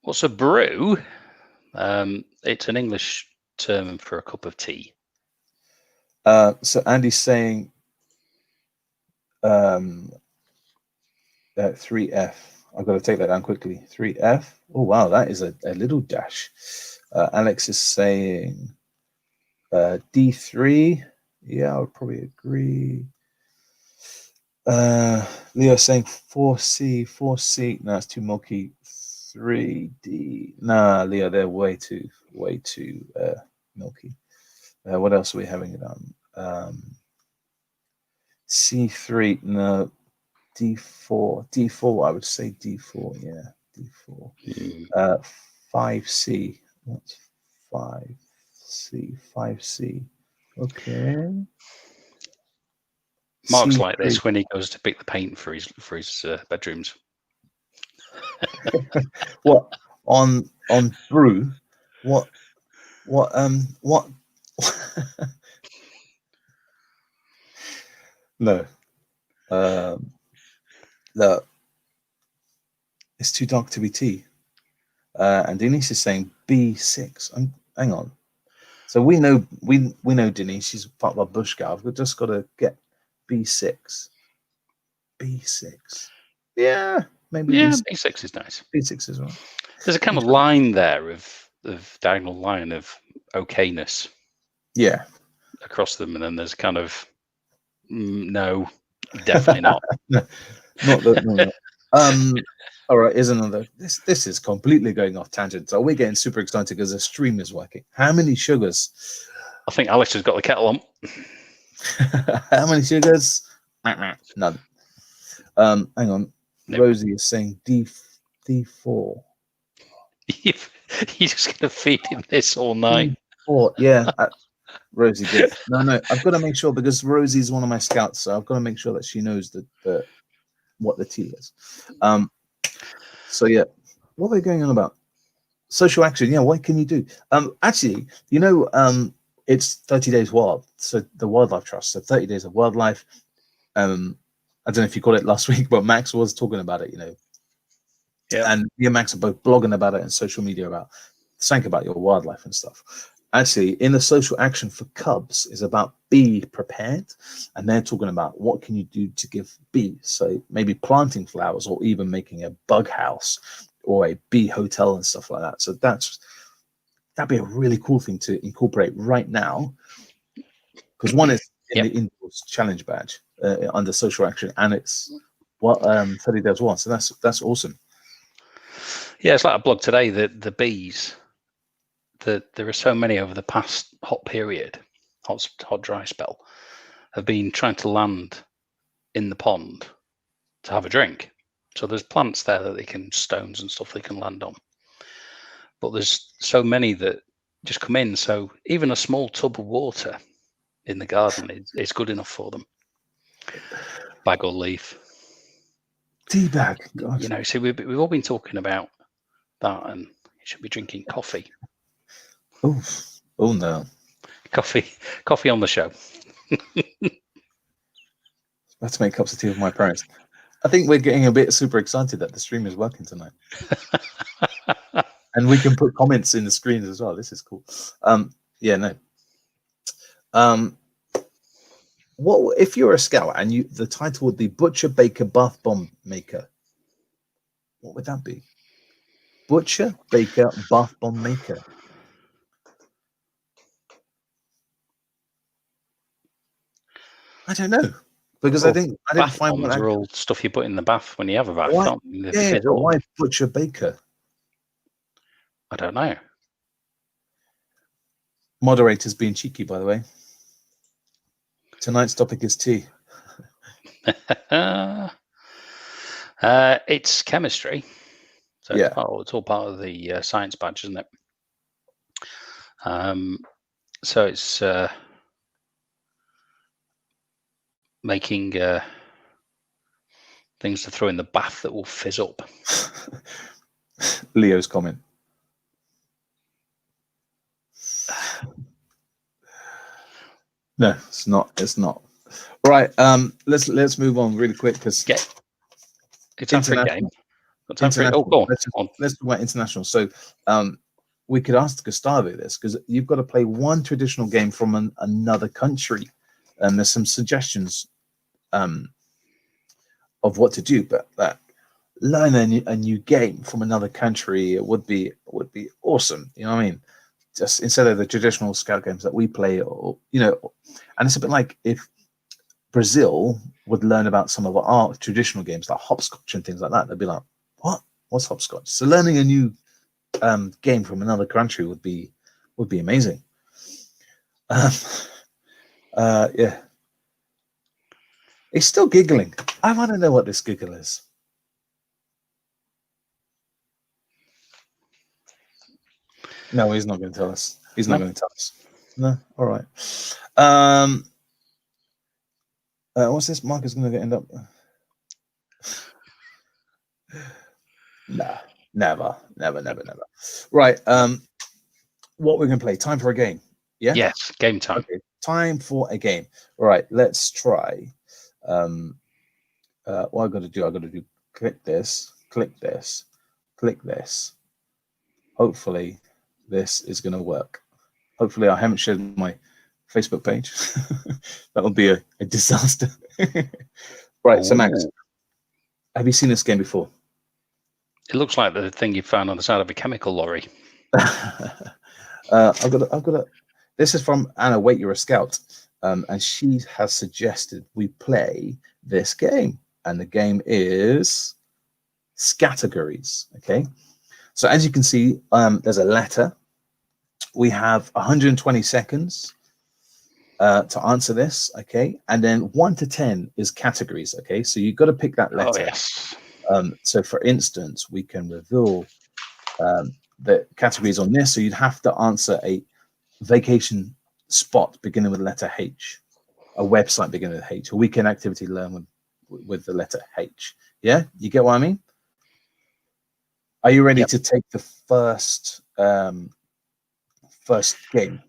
[SPEAKER 2] What's a brew? It's an English term for a cup of tea.
[SPEAKER 1] So Andy's saying 3F. I've got to take that down quickly. 3F. Oh, wow, that is a little dash. Alex is saying D3. Yeah, I would probably agree. Leo saying 4C. No, it's too milky. 3D. Nah, Leo, they're way too milky. What else are we having it on? C3. No. D4. I would say D4. Yeah, D4. 5C. What's 5C? 5C. Okay.
[SPEAKER 2] Mark's
[SPEAKER 1] C3.
[SPEAKER 2] like this when he goes to pick the paint for his bedrooms.
[SPEAKER 1] What on brew? What? No. No. It's too dark to be tea. And Denise is saying B6. Hang on. So we know Denise. She's part of our bush girl. We've just got to get B6. B6. Yeah, maybe.
[SPEAKER 2] Yeah, B6 is nice.
[SPEAKER 1] B6 is right.
[SPEAKER 2] There's a kind of line there of diagonal line of okayness.
[SPEAKER 1] Yeah.
[SPEAKER 2] Across them, and then there's kind of no, definitely not.
[SPEAKER 1] Not that. No. All right, here's another. This is completely going off tangent. So we're getting super excited because the stream is working. How many sugars?
[SPEAKER 2] I think Alex has got the kettle on.
[SPEAKER 1] How many sugars? None. Hang on. Nope. Rosie is saying D4.
[SPEAKER 2] You're just going to feed him this all night.
[SPEAKER 1] D4. Yeah. Rosie did. No. I've got to make sure because Rosie's one of my scouts, so I've got to make sure that she knows what the tea is. So yeah, what are they going on about? Social action. Yeah, what can you do? Actually, it's 30 Days Wild. So the Wildlife Trust. So 30 Days of Wildlife. I don't know if you caught it last week, but Max was talking about it.
[SPEAKER 2] Yeah.
[SPEAKER 1] And me and Max are both blogging about it and social media about your wildlife and stuff. Actually, in the social action for cubs is about be prepared, and they're talking about what can you do to give bees. So maybe planting flowers, or even making a bug house or a bee hotel and stuff like that. So that'd be a really cool thing to incorporate right now, because one is in the indoors challenge badge under social action, and it's 30 Days Wild. So that's awesome.
[SPEAKER 2] Yeah, it's like a blog today that the bees. There are so many over the past hot period, hot dry spell, have been trying to land in the pond to have a drink. So there's plants there that they can, stones and stuff they can land on. But there's so many that just come in. So even a small tub of water in the garden is good enough for them. Bag or leaf.
[SPEAKER 1] Tea bag. God.
[SPEAKER 2] See, we've all been talking about that, and you should be drinking coffee.
[SPEAKER 1] Oh no.
[SPEAKER 2] Coffee on the show.
[SPEAKER 1] Let's make cups of tea with my parents. I think we're getting a bit super excited that the stream is working tonight. And we can put comments in the screens as well. This is cool. Yeah, no. What if you're a scout and the title would be Butcher, Baker, Bath Bomb Maker? What would that be? Butcher, Baker, Bath Bomb Maker. I don't know, because I didn't find
[SPEAKER 2] bombs
[SPEAKER 1] one.
[SPEAKER 2] Are all stuff you put in the bath when you have a bath.
[SPEAKER 1] Why?
[SPEAKER 2] They
[SPEAKER 1] Yeah,
[SPEAKER 2] fizz
[SPEAKER 1] but
[SPEAKER 2] up.
[SPEAKER 1] why Butcher Baker?
[SPEAKER 2] I don't know.
[SPEAKER 1] Moderators being cheeky, by the way. Tonight's topic is tea.
[SPEAKER 2] It's chemistry, so
[SPEAKER 1] Yeah.
[SPEAKER 2] it's all part of the science badge, isn't it? So it's making things to throw in the bath that will fizz up.
[SPEAKER 1] Leo's comment. No, it's not. It's not. Right. Let's move on really quick because
[SPEAKER 2] it's time for a game.
[SPEAKER 1] International.
[SPEAKER 2] Go on.
[SPEAKER 1] Let's talk about international. So, we could ask Gustavo this because you've got to play one traditional game from another country, and there's some suggestions of what to do. But learning a new game from another country would be awesome. You know what I mean? Just instead of the traditional scout games that we play, or and it's a bit like if Brazil would learn about some of our traditional games like hopscotch and things like that. They'd be like, "What? What's hopscotch?" So learning a new game from another country would be amazing. Yeah, he's still giggling. I want to know what this giggle is. No, he's not going to tell us. He's not going to tell us. No, all right. What's this? Marcus going to end up? Nah, never. Right. What we're going to play? Time for a game. Yeah.
[SPEAKER 2] Yes, game time.
[SPEAKER 1] Okay. Time for a game. All right. Let's try. What I've got to do. Click this. Click this. Click this. Hopefully, this is going to work. Hopefully, I haven't shared my Facebook page. That'll be a disaster. Right. So, Max, have you seen this game before?
[SPEAKER 2] It looks like the thing you found on the side of a chemical lorry.
[SPEAKER 1] I've got. This is from Anna. Wait, you're a scout, and she has suggested we play this game, and the game is Scattergories. Okay, so as you can see, there's a letter. We have 120 seconds to answer this. Okay, and then 1 to 10 is categories. Okay, so you've got to pick that letter.
[SPEAKER 2] Oh yes.
[SPEAKER 1] So, for instance, we can reveal the categories on this. So you'd have to answer a vacation spot beginning with the letter H, a website beginning with H, a weekend activity learn with the letter H. Yeah, you get what I mean? Are you ready to take the first game,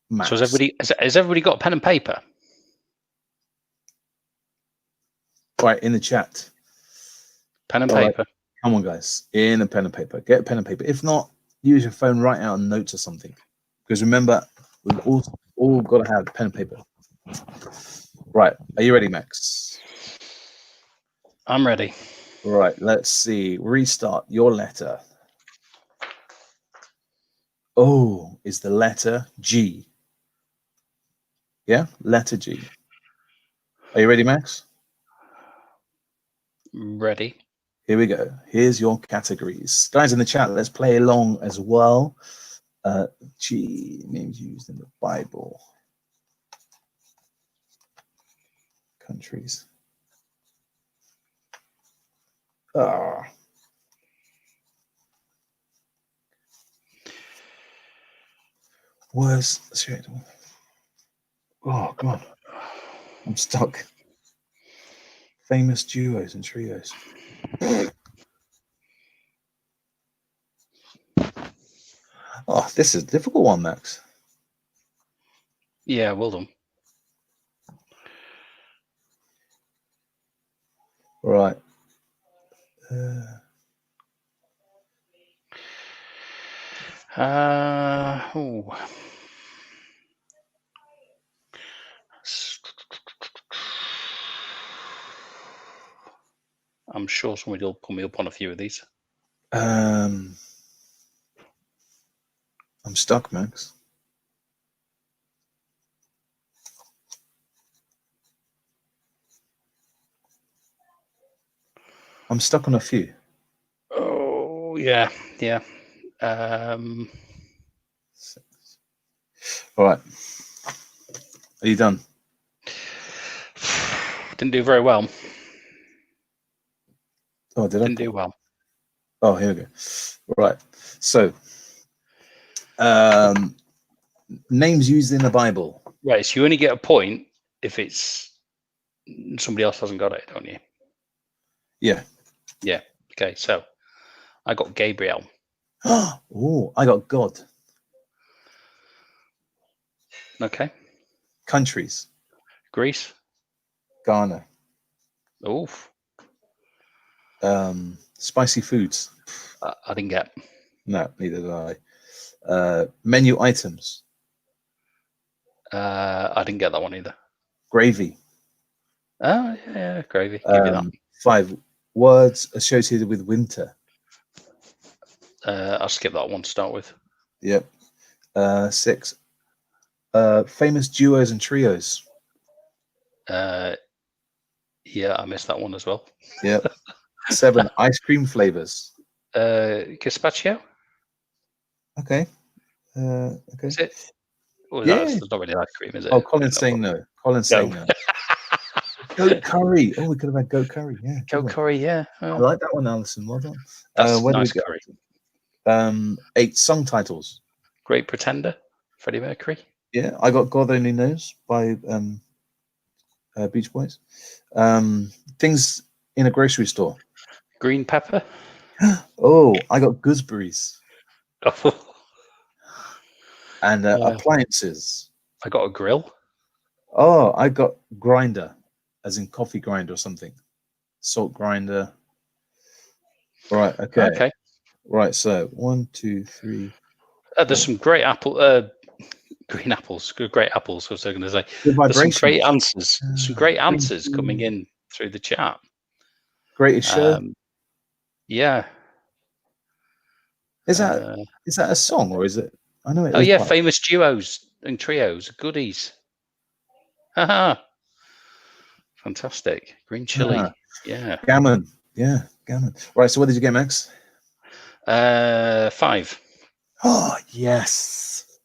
[SPEAKER 1] Max?
[SPEAKER 2] So has everybody got a pen and paper?
[SPEAKER 1] Right, in the chat.
[SPEAKER 2] Pen and paper.
[SPEAKER 1] Right. Come on, guys, in a pen and paper. Get a pen and paper. If not, use your phone, write out notes or something. Because remember, we've all got to have pen and paper. Right, are you ready, Max?
[SPEAKER 2] I'm ready.
[SPEAKER 1] Right, let's see. Restart your letter. Oh, is the letter G. Yeah, letter G. Are you ready, Max?
[SPEAKER 2] Ready.
[SPEAKER 1] Here we go. Here's your categories. Guys in the chat, let's play along as well. G, names used in the Bible. Countries. Words. Oh, come on. I'm stuck. Famous duos and trios. Oh, this is a difficult one, Max.
[SPEAKER 2] Yeah, well done.
[SPEAKER 1] Right.
[SPEAKER 2] I'm sure somebody will pull me up on a few of these.
[SPEAKER 1] I'm stuck, Max. I'm stuck on a few.
[SPEAKER 2] Oh, yeah.
[SPEAKER 1] All right. Are you done?
[SPEAKER 2] Didn't do very well.
[SPEAKER 1] Oh, did I?
[SPEAKER 2] Didn't do well.
[SPEAKER 1] Oh, here we go. Right. So, names used in the Bible.
[SPEAKER 2] Right. So you only get a point if it's somebody else hasn't got it, don't you?
[SPEAKER 1] Yeah.
[SPEAKER 2] Yeah. Okay. So I got Gabriel.
[SPEAKER 1] Oh, I got God.
[SPEAKER 2] Okay.
[SPEAKER 1] Countries.
[SPEAKER 2] Greece.
[SPEAKER 1] Ghana.
[SPEAKER 2] Oof.
[SPEAKER 1] Spicy foods.
[SPEAKER 2] I didn't get.
[SPEAKER 1] No, neither did I. Menu items.
[SPEAKER 2] I didn't get that one either.
[SPEAKER 1] Gravy.
[SPEAKER 2] Oh, yeah, gravy. Give you that.
[SPEAKER 1] 5 words associated with winter.
[SPEAKER 2] I'll skip that one to start with.
[SPEAKER 1] Yep. 6. Famous duos and trios.
[SPEAKER 2] Yeah, I missed that one as well.
[SPEAKER 1] Yep. 7. Ice cream flavors.
[SPEAKER 2] Gazpacho.
[SPEAKER 1] Okay. Okay.
[SPEAKER 2] Is it? Or
[SPEAKER 1] Yeah.
[SPEAKER 2] that's not really ice cream, is it?
[SPEAKER 1] Oh, Colin's saying no. Colin's saying no. Goat curry. Oh, we could have had goat curry. Yeah.
[SPEAKER 2] Goat curry. Yeah.
[SPEAKER 1] I like that one, Alison. Well done.
[SPEAKER 2] That's
[SPEAKER 1] Where
[SPEAKER 2] nice
[SPEAKER 1] do we
[SPEAKER 2] curry.
[SPEAKER 1] go? 8 song titles.
[SPEAKER 2] Great Pretender. Freddie Mercury.
[SPEAKER 1] Yeah, I got God Only Knows by Beach Boys. Things in a grocery store.
[SPEAKER 2] Green pepper.
[SPEAKER 1] Oh, I got gooseberries. And appliances.
[SPEAKER 2] I got a grill.
[SPEAKER 1] Oh, I got grinder, as in coffee grinder or something. Salt grinder. Right. Okay. Right. So 1, 2, 3.
[SPEAKER 2] There's some great green apples. Great apples. Was I going to say?
[SPEAKER 1] Good
[SPEAKER 2] There's some
[SPEAKER 1] vibrations.
[SPEAKER 2] great answers. Some great answers coming in through the chat.
[SPEAKER 1] Greatest show.
[SPEAKER 2] Yeah.
[SPEAKER 1] Is that a song or is it? I know it.
[SPEAKER 2] Oh yeah, famous duos and trios. Goodies. Haha. Fantastic. Green chili. Yeah.
[SPEAKER 1] Gammon. Yeah, gammon. Right. So what did you get, Max?
[SPEAKER 2] 5.
[SPEAKER 1] Oh yes.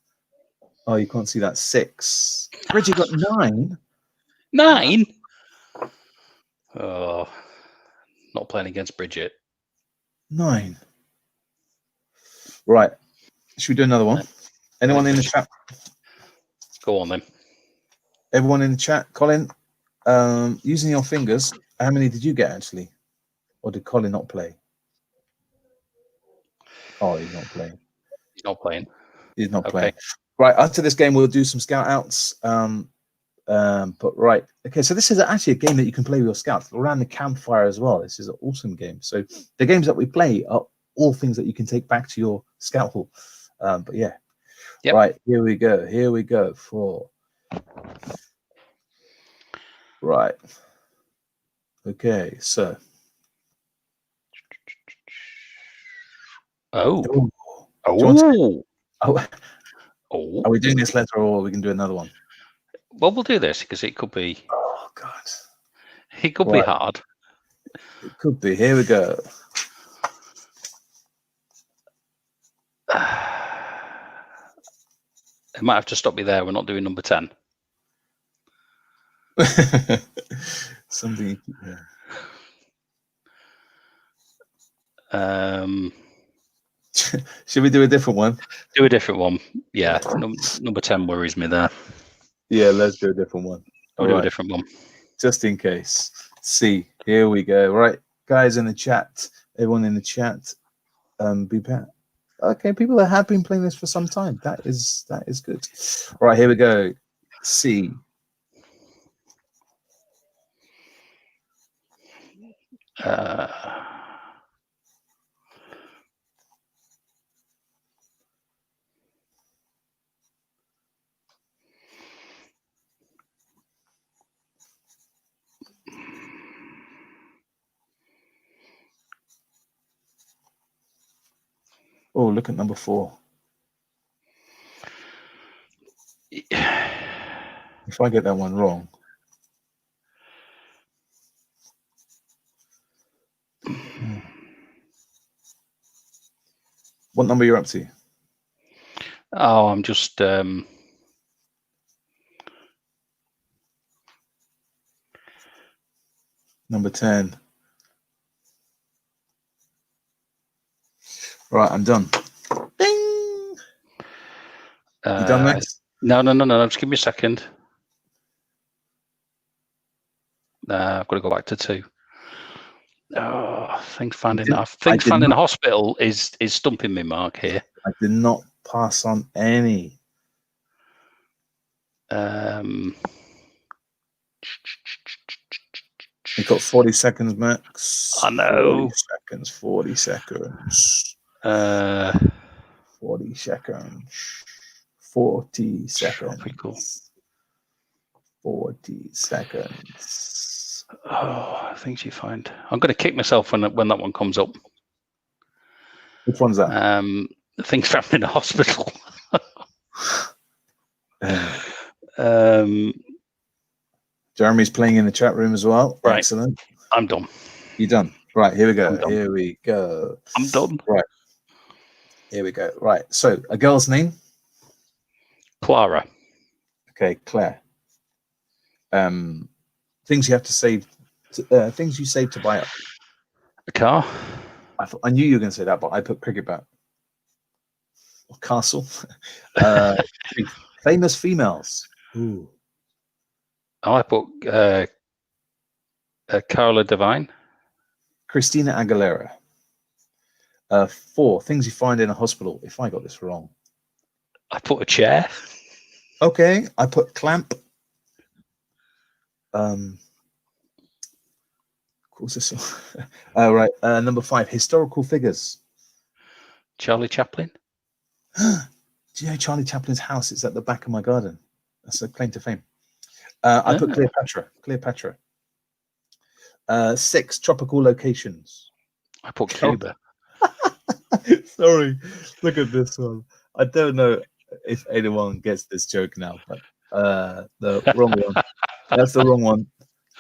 [SPEAKER 1] Oh, you can't see that. 6. Bridget got 9.
[SPEAKER 2] 9. Oh, not playing against Bridget.
[SPEAKER 1] 9. Right. Should we do another one? Anyone in the chat?
[SPEAKER 2] Go on then.
[SPEAKER 1] Everyone in the chat. Colin, using your fingers, how many did you get actually? Or did Colin not play? Oh, he's not playing.
[SPEAKER 2] He's not playing.
[SPEAKER 1] He's not playing. Right. After this game, we'll do some scout outs. But right. Okay. So this is actually a game that you can play with your scouts around the campfire as well. This is an awesome game. So the games that we play are all things that you can take back to your scout hall. But yeah. Yep. Right. Here we go. Here we go. 4. Right. Okay. So.
[SPEAKER 2] Oh.
[SPEAKER 1] Are we doing this letter or we can do another one?
[SPEAKER 2] Well, we'll do this because it could be.
[SPEAKER 1] Oh God.
[SPEAKER 2] It could be hard.
[SPEAKER 1] It could be. Here we go.
[SPEAKER 2] It might have to stop me there. We're not doing number 10.
[SPEAKER 1] Something. Yeah. Should we do a different one?
[SPEAKER 2] Do a different one. Yeah. Number 10 worries me there.
[SPEAKER 1] Yeah, let's do a different one.
[SPEAKER 2] We'll do a different one.
[SPEAKER 1] Just in case. See, here we go. Right, guys in the chat, everyone in the chat, be back. Okay, people that have been playing this for some time. That is good. All right, here we go. C. Oh, look at number 4. If I get that one wrong. What number you're up to?
[SPEAKER 2] Oh, I'm just
[SPEAKER 1] number 10. Right, I'm done. Ding! You done, Max?
[SPEAKER 2] No. Just give me a second. I've got to go back to 2. Oh, things finding a hospital is stumping me, Mark, here.
[SPEAKER 1] I did not pass on any.
[SPEAKER 2] You've
[SPEAKER 1] got 40 seconds, Max.
[SPEAKER 2] I know.
[SPEAKER 1] 40 seconds. 40 seconds. 40 seconds.
[SPEAKER 2] Tropical.
[SPEAKER 1] 40 seconds.
[SPEAKER 2] Oh, things you find. I'm going to kick myself when that one comes up.
[SPEAKER 1] Which one's that?
[SPEAKER 2] Things found in a hospital.
[SPEAKER 1] Jeremy's playing in the chat room as well.
[SPEAKER 2] Right.
[SPEAKER 1] Excellent.
[SPEAKER 2] I'm done.
[SPEAKER 1] You done? Right, here we go. Here we go.
[SPEAKER 2] I'm done.
[SPEAKER 1] Right. Here we go. Right. So, a girl's name?
[SPEAKER 2] Clara.
[SPEAKER 1] Okay, Claire. Things you have to save. Things you save to buy up.
[SPEAKER 2] A car.
[SPEAKER 1] I knew you were going to say that, but I put cricket bat. Or castle. Famous females. Ooh.
[SPEAKER 2] Oh, I put Carola Devine.
[SPEAKER 1] Christina Aguilera. 4 things you find in a hospital. If I got this wrong,
[SPEAKER 2] I put a chair.
[SPEAKER 1] Okay, I put clamp. What's this? Right. Number 5, historical figures.
[SPEAKER 2] Charlie Chaplin.
[SPEAKER 1] Do you know Charlie Chaplin's house is at the back of my garden? That's a claim to fame. I put Cleopatra. 6 tropical locations.
[SPEAKER 2] I put Cuba.
[SPEAKER 1] Sorry, look at this one. I don't know if anyone gets this joke now, but the wrong one. That's the wrong one.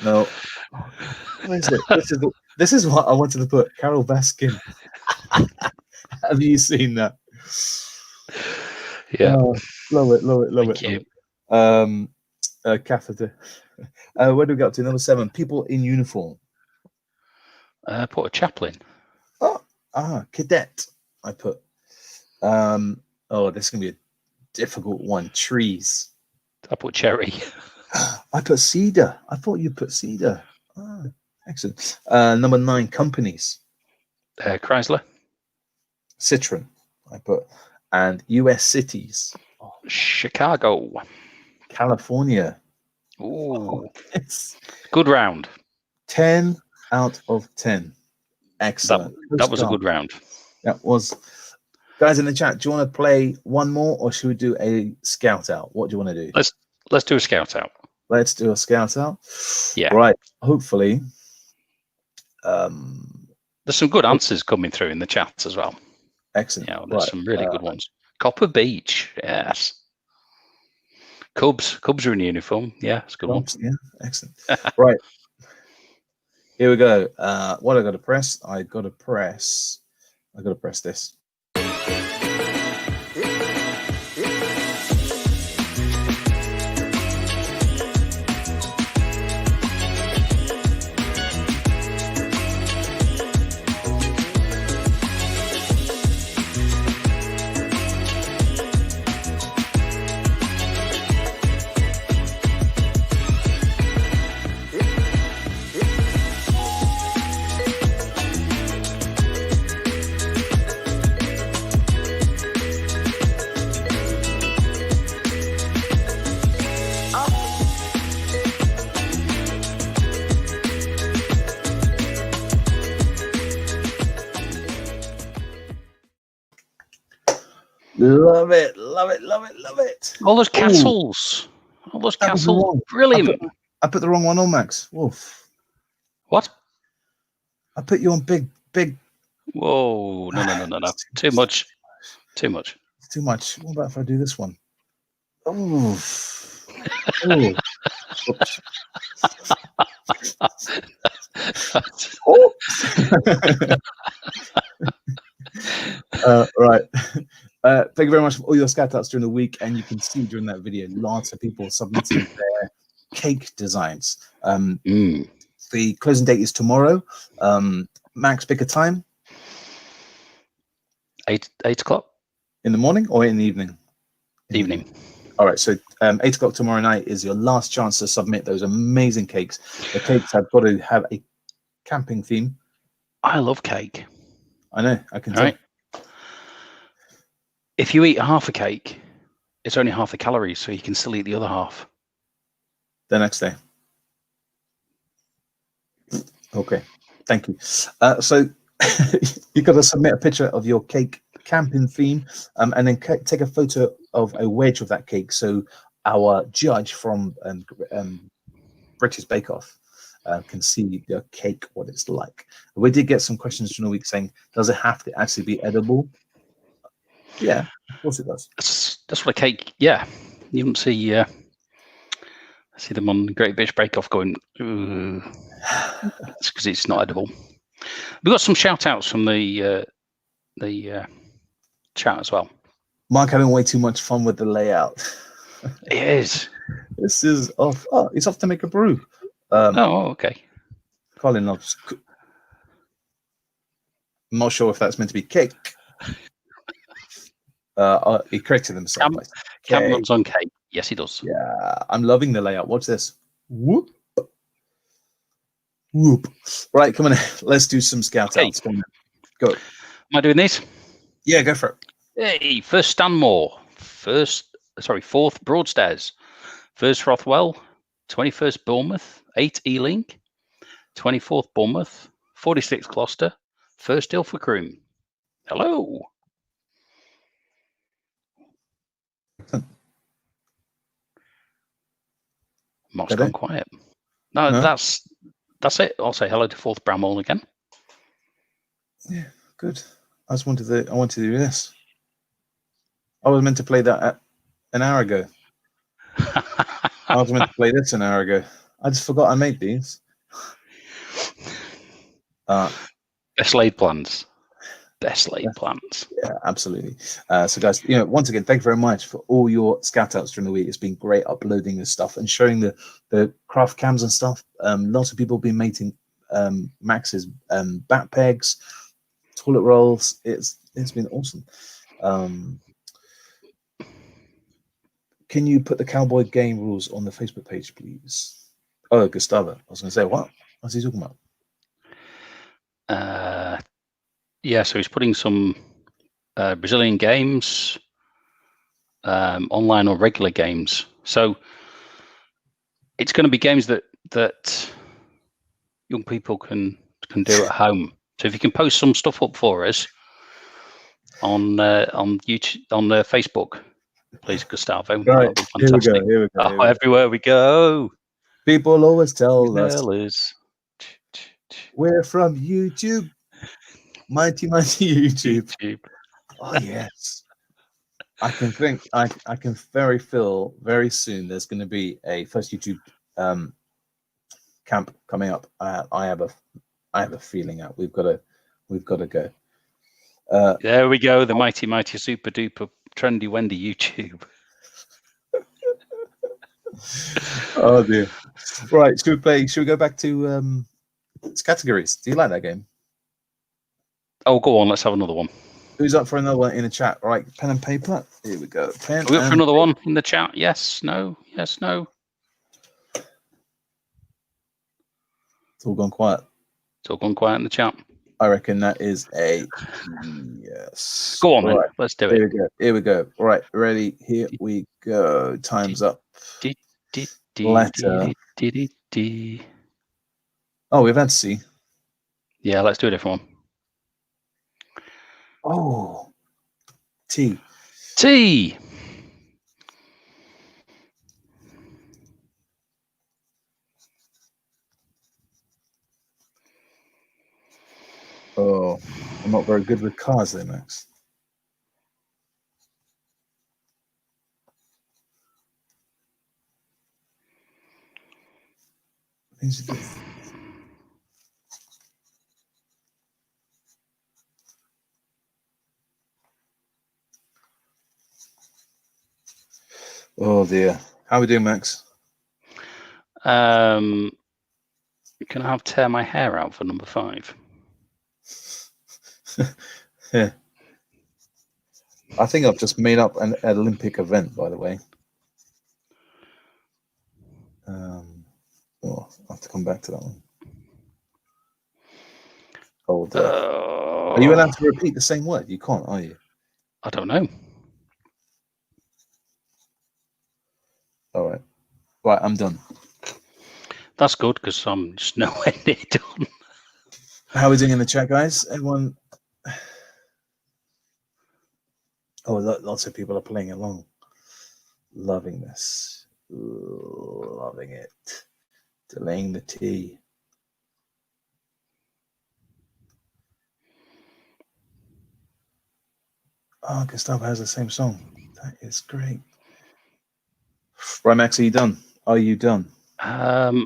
[SPEAKER 1] No. What is it? This is what I wanted to put. Carol Baskin. Have you seen that?
[SPEAKER 2] Yeah.
[SPEAKER 1] Love it.
[SPEAKER 2] Thank you.
[SPEAKER 1] Catheter. Where do we go up to? Number 7. People in uniform.
[SPEAKER 2] I put a chaplain.
[SPEAKER 1] Cadet. I put. This is gonna be a difficult one. Trees.
[SPEAKER 2] I put cherry.
[SPEAKER 1] I put cedar. I thought you put cedar. Excellent. Number 9. Companies.
[SPEAKER 2] Chrysler.
[SPEAKER 1] Citroen. I put. And U.S. cities.
[SPEAKER 2] Chicago.
[SPEAKER 1] California.
[SPEAKER 2] Ooh.
[SPEAKER 1] It's
[SPEAKER 2] good round.
[SPEAKER 1] 10 out of 10. Excellent.
[SPEAKER 2] That was a good round.
[SPEAKER 1] That was. Guys in the chat, do you want to play one more, or should we do a scout out? What do you want to do?
[SPEAKER 2] Let's do a scout out.
[SPEAKER 1] Let's do a scout out.
[SPEAKER 2] Yeah.
[SPEAKER 1] Right. Hopefully.
[SPEAKER 2] There's some good answers coming through in the chats as well.
[SPEAKER 1] Excellent.
[SPEAKER 2] Yeah, there's some really good ones. Copper Beach. Yes. Cubs are in uniform. Yeah, it's a good one.
[SPEAKER 1] Yeah, excellent. Right. Here we go. What I got to press? I got to press this. Love it.
[SPEAKER 2] All those castles. Ooh. All those castles. Brilliant.
[SPEAKER 1] I put the wrong one on, Max. Wolf.
[SPEAKER 2] What?
[SPEAKER 1] I put you on big.
[SPEAKER 2] Whoa. No. Too much. Too much.
[SPEAKER 1] It's too much. What about if I do this one? Oh. Oh. Oops. Oh. Right. Thank you very much for all your scout outs during the week, and you can see during that video lots of people submitting their cake designs. The closing date is tomorrow. Max, pick a time.
[SPEAKER 2] 8 o'clock
[SPEAKER 1] in the morning or in the evening?
[SPEAKER 2] Evening.
[SPEAKER 1] All right, so 8 o'clock tomorrow night is your last chance to submit those amazing cakes. The cakes have got to have a camping theme.
[SPEAKER 2] I love cake.
[SPEAKER 1] I know, I can tell.
[SPEAKER 2] Right. If you eat half a cake, it's only half the calories, so you can still eat the other half
[SPEAKER 1] the next day. Okay, thank you. So you've got to submit a picture of your cake camping theme, and then take a photo of a wedge of that cake, so our judge from British Bake Off can see your cake, what it's like. We did get some questions during the week saying, does it have to actually be edible? Yeah, of course it does.
[SPEAKER 2] That's what a cake. Yeah, you wouldn't see them on Great British Bake Off going, ooh. It's because it's not edible. We've got some shout outs from the chat as well.
[SPEAKER 1] Mark having way too much fun with the layout.
[SPEAKER 2] It is.
[SPEAKER 1] This is off. Oh, it's off to make a brew.
[SPEAKER 2] Okay.
[SPEAKER 1] Colin loves. I'm not sure if that's meant to be cake. He corrected himself.
[SPEAKER 2] Cam runs on cake. Yes, he does.
[SPEAKER 1] Yeah, I'm loving the layout. Watch this. Whoop. Whoop. Right, come on. Let's do some scout outs. Come on. Go.
[SPEAKER 2] Am I doing this?
[SPEAKER 1] Yeah, go for
[SPEAKER 2] it. Hey, first Stanmore. Fourth Broadstairs. First Rothwell. 21st Bournemouth. 8 Ealing. 24th Bournemouth. 46th Gloucester. First Ilford Groom. Hello. Mark's gone quiet. No, that's it. I'll say hello to Fourth Bramall again.
[SPEAKER 1] Yeah, good. I wanted to do this. I was meant to play that an hour ago. I was meant to play this an hour ago. I just forgot I made these.
[SPEAKER 2] Best laid plans. Best laid plans.
[SPEAKER 1] Yeah, absolutely. So guys, once again, thank you very much for all your scout outs during the week. It's been great uploading this stuff and showing the craft cams and stuff. Lots of people have been making Max's bat pegs, toilet rolls. It's been awesome. Can you put the cowboy game rules on the Facebook page, please? Oh, Gustavo. I was going to say, what? What's he talking about?
[SPEAKER 2] Yeah, so he's putting some Brazilian games, online or regular games. So it's going to be games that young people can do at home. So if you can post some stuff up for us on YouTube, on Facebook, please, Gustavo.
[SPEAKER 1] Right, here we go.
[SPEAKER 2] Everywhere we go,
[SPEAKER 1] people always tell us we're from YouTube. Mighty YouTube. Oh yes. I can feel very soon there's going to be a first YouTube camp coming up. I have a feeling that we've got to go.
[SPEAKER 2] There we go, the mighty super duper trendy Wendy YouTube.
[SPEAKER 1] Oh dear. Right, should we go back to Scattergories? Do you like that game?
[SPEAKER 2] Oh, go on, let's have another one.
[SPEAKER 1] Who's up for another one in the chat? All right, pen and paper. Here we go.
[SPEAKER 2] Are we up for another one in the chat? Yes, no, yes, no.
[SPEAKER 1] It's all gone quiet.
[SPEAKER 2] It's all gone quiet in the chat.
[SPEAKER 1] I reckon that is a yes.
[SPEAKER 2] Go on, then. Let's do it.
[SPEAKER 1] Here we go. All right, ready? Here we go. Time's up. Letter. Oh, we've had C.
[SPEAKER 2] Yeah, let's do a different one.
[SPEAKER 1] Oh, T.
[SPEAKER 2] T.
[SPEAKER 1] Oh, I'm not very good with cars there, Max. Things you do. Oh dear. How are we doing, Max?
[SPEAKER 2] Can I have tear my hair out for number 5?
[SPEAKER 1] Yeah. I think I've just made up an Olympic event, by the way. I'll have to come back to that one. Oh dear. Are you allowed to repeat the same word? You can't, are you?
[SPEAKER 2] I don't know.
[SPEAKER 1] All right. Right, I'm done.
[SPEAKER 2] That's good because I'm just nowhere near done.
[SPEAKER 1] How are we doing in the chat, guys? Everyone? Oh, lots of people are playing along. Loving this. Loving it. Delaying the tea. Oh, Gustavo has the same song. That is great. Right, Max, are you done? Are you done? Yeah.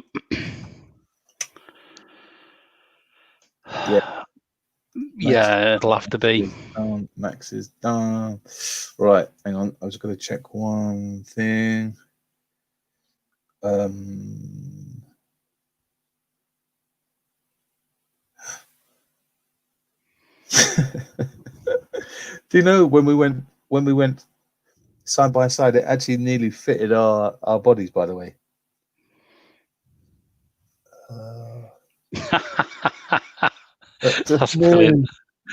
[SPEAKER 2] Yeah, it'll have to be.
[SPEAKER 1] Max is done. Right, hang on. I was going to check one thing. Do you know when we went side by side, it actually nearly fitted our bodies, by the way.
[SPEAKER 2] That's brilliant.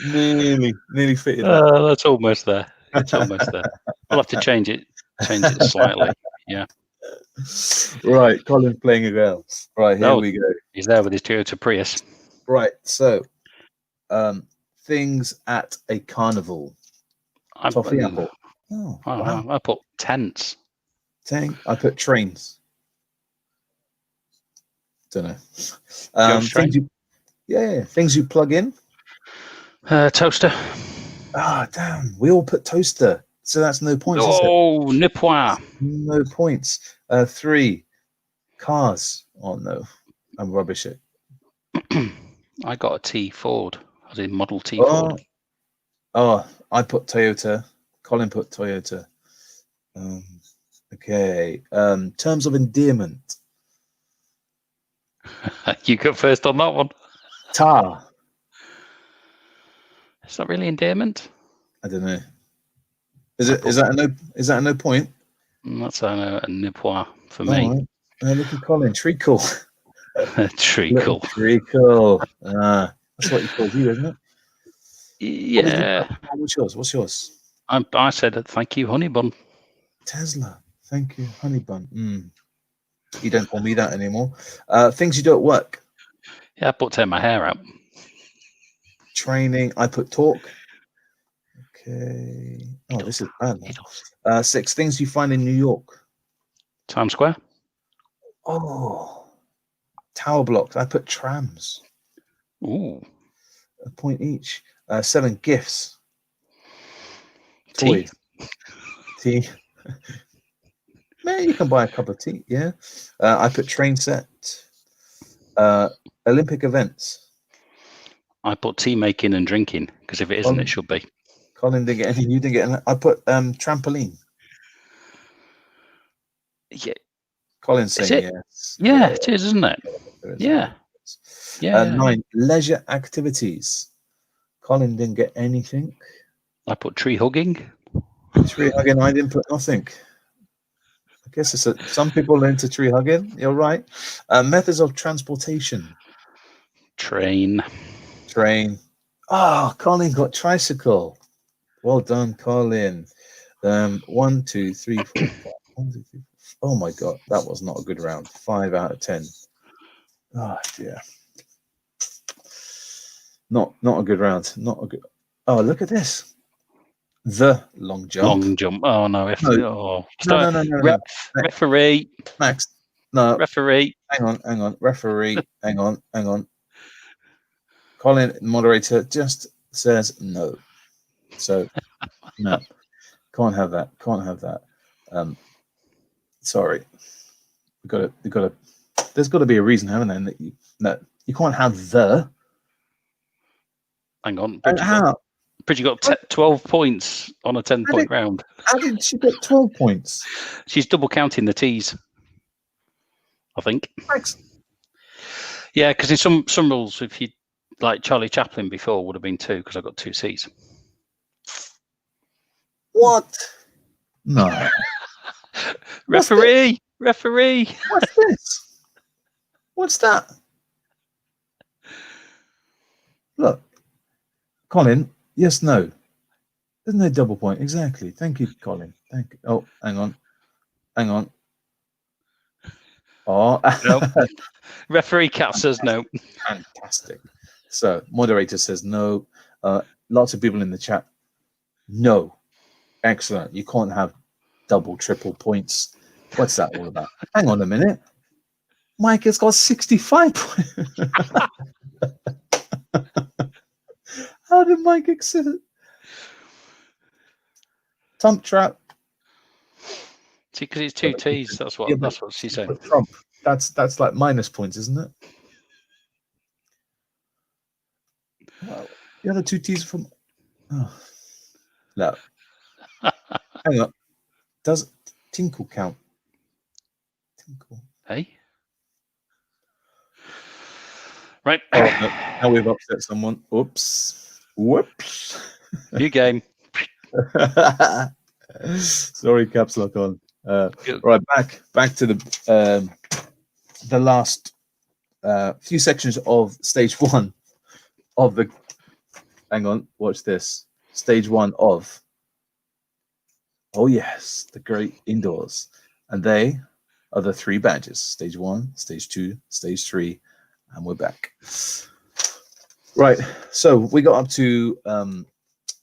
[SPEAKER 1] Nearly fitted that.
[SPEAKER 2] That's almost there. It's almost there. We'll have to change it slightly. Yeah.
[SPEAKER 1] Right, Colin's playing a girl. Right, here we go.
[SPEAKER 2] He's there with his Toyota Prius.
[SPEAKER 1] Right, so things at a carnival. Toffee apple. Oh, wow.
[SPEAKER 2] I put tents.
[SPEAKER 1] I put trains. Don't know. Things you plug in.
[SPEAKER 2] Toaster.
[SPEAKER 1] Ah, damn. We all put toaster. So that's no points, is it?
[SPEAKER 2] Oh, Nipois.
[SPEAKER 1] No points. 3 cars. Oh no, I'm rubbish at.
[SPEAKER 2] I got a T Ford. I did Model T Ford.
[SPEAKER 1] Oh, I put Toyota. Colin put Toyota. Okay. Terms of endearment.
[SPEAKER 2] You go first on that one.
[SPEAKER 1] Tar.
[SPEAKER 2] Is that really endearment?
[SPEAKER 1] I don't know. Is that a no point?
[SPEAKER 2] That's a Nipois for me.
[SPEAKER 1] Right. Look at Colin. Treacle.
[SPEAKER 2] Treacle.
[SPEAKER 1] Treacle. That's what he called you, isn't it?
[SPEAKER 2] Yeah.
[SPEAKER 1] What's yours?
[SPEAKER 2] I said thank you, honey bun.
[SPEAKER 1] Tesla. Thank you, honey bun. You don't call me that anymore. Things you do at work.
[SPEAKER 2] Yeah, I put tear my hair out.
[SPEAKER 1] Training. I put talk. Okay. Oh, this is bad. 6 things you find in New York.
[SPEAKER 2] Times Square.
[SPEAKER 1] Oh, tower blocks. I put trams.
[SPEAKER 2] Ooh.
[SPEAKER 1] A point each. 7 gifts.
[SPEAKER 2] Tea.
[SPEAKER 1] Toys. Tea. Man, you can buy a cup of tea. Yeah. I put train set. Olympic events.
[SPEAKER 2] I put tea making and drinking because if it isn't, it should be.
[SPEAKER 1] Colin didn't get anything. You didn't get anything. I put trampoline.
[SPEAKER 2] Yeah.
[SPEAKER 1] Colin's saying yes.
[SPEAKER 2] Yeah, it is, isn't it? Yeah.
[SPEAKER 1] 9 leisure activities. Colin didn't get anything.
[SPEAKER 2] I put tree hugging.
[SPEAKER 1] Tree hugging. I didn't put nothing. I guess some people are into tree hugging. You're right. Methods of transportation.
[SPEAKER 2] Train.
[SPEAKER 1] Oh, Colin got tricycle. Well done, Colin. 1, 2, 3, 4, 5. 1, 2, 3, 4. Oh my God, that was not a good round. 5 out of 10. Oh dear. Not a good round. Not a good. Oh, look at this. The long jump.
[SPEAKER 2] Long jump. Oh no!
[SPEAKER 1] No.
[SPEAKER 2] Referee.
[SPEAKER 1] Max. No.
[SPEAKER 2] Referee.
[SPEAKER 1] Hang on. Referee. Hang on. Colin, moderator, just says no. So no, can't have that. Sorry. We got to There's got to be a reason, haven't there? That you can't have the.
[SPEAKER 2] Hang on, Bridget got 12 points on a 10-point round.
[SPEAKER 1] How did she get 12 points?
[SPEAKER 2] She's double counting the T's, I think.
[SPEAKER 1] Thanks.
[SPEAKER 2] Yeah, because in some rules, if you like Charlie Chaplin before would have been 2 because I got 2 C's.
[SPEAKER 1] What? No.
[SPEAKER 2] Referee!
[SPEAKER 1] What's this? What's that? Look, Colin. Yes, no. There's no double point. Exactly. Thank you, Colin. Thank you. Oh, hang on. Oh,
[SPEAKER 2] nope. Referee Cat says no.
[SPEAKER 1] Fantastic. So, moderator says no. Lots of people in the chat. No. Excellent. You can't have double, triple points. What's that all about? Hang on a minute. Mike has got 65 points. How did Mike exit? Trump trap.
[SPEAKER 2] See, because it's 2 T's. That's what she's saying.
[SPEAKER 1] Trump. That's like minus points, isn't it? Well, the other 2 T's from. Oh. No. Hang on. Does tinkle count? Tinkle.
[SPEAKER 2] Hey. Right.
[SPEAKER 1] Oh, no. Now we've upset someone. Oops. Whoops.
[SPEAKER 2] New game.
[SPEAKER 1] Sorry, caps lock on. Right, back to the last few sections of stage 1 of the. Hang on, watch this. Stage 1 of. Oh yes, the great indoors, and they are the 3 badges: stage 1, stage 2, stage 3, and we're back. Right, so we got up to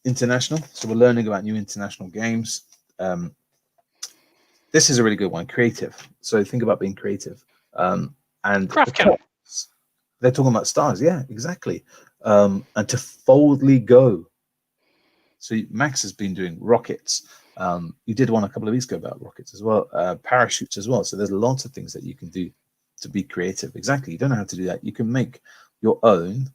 [SPEAKER 1] international. So we're learning about new international games. This is a really good one, creative. So think about being creative. And they're talking about stars. Yeah, exactly. And to foldly go. So Max has been doing rockets. You did one a couple of weeks ago about rockets as well, parachutes as well. So there's lots of things that you can do to be creative. Exactly. You don't have to do that. You can make your own.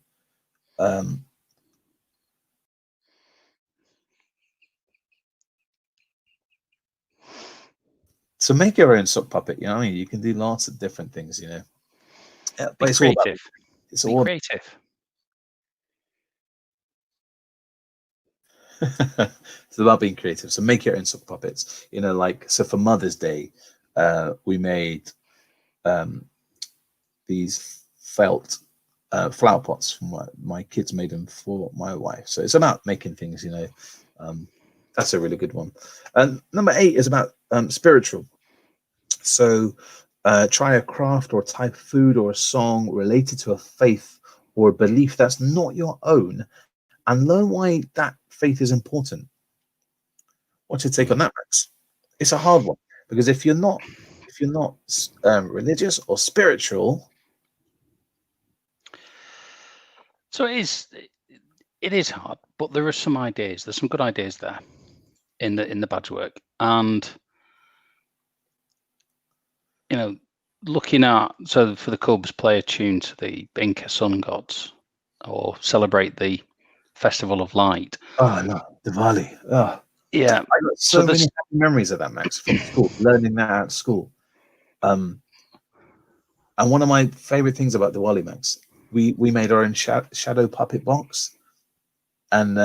[SPEAKER 1] So make your own sock puppet. You know what I mean? You can do lots of different things. You know, but it's
[SPEAKER 2] creative.
[SPEAKER 1] all about, it's all
[SPEAKER 2] creative.
[SPEAKER 1] It's about being creative. So make your own sock puppets. You know, like so for Mother's Day, we made these felt flower pots. From my kids made them for my wife. So it's about making things. You know, that's a really good one. And number 8 is about spiritual. So try a craft or a type of food or a song related to a faith or a belief that's not your own, and learn why that faith is important. What's your take on that, Max? It's a hard one because if you're not religious or spiritual,
[SPEAKER 2] so it is hard. But there are some ideas. There's some good ideas there in the badge work, and you know, looking at so for the Cubs, play a tune to the Inca sun gods, or celebrate the Festival of Light.
[SPEAKER 1] Oh no, Diwali. Oh.
[SPEAKER 2] Yeah,
[SPEAKER 1] I got so many happy memories of that, Max, from school, learning that at school. And one of my favorite things about Diwali, Max, we made our own shadow puppet box, and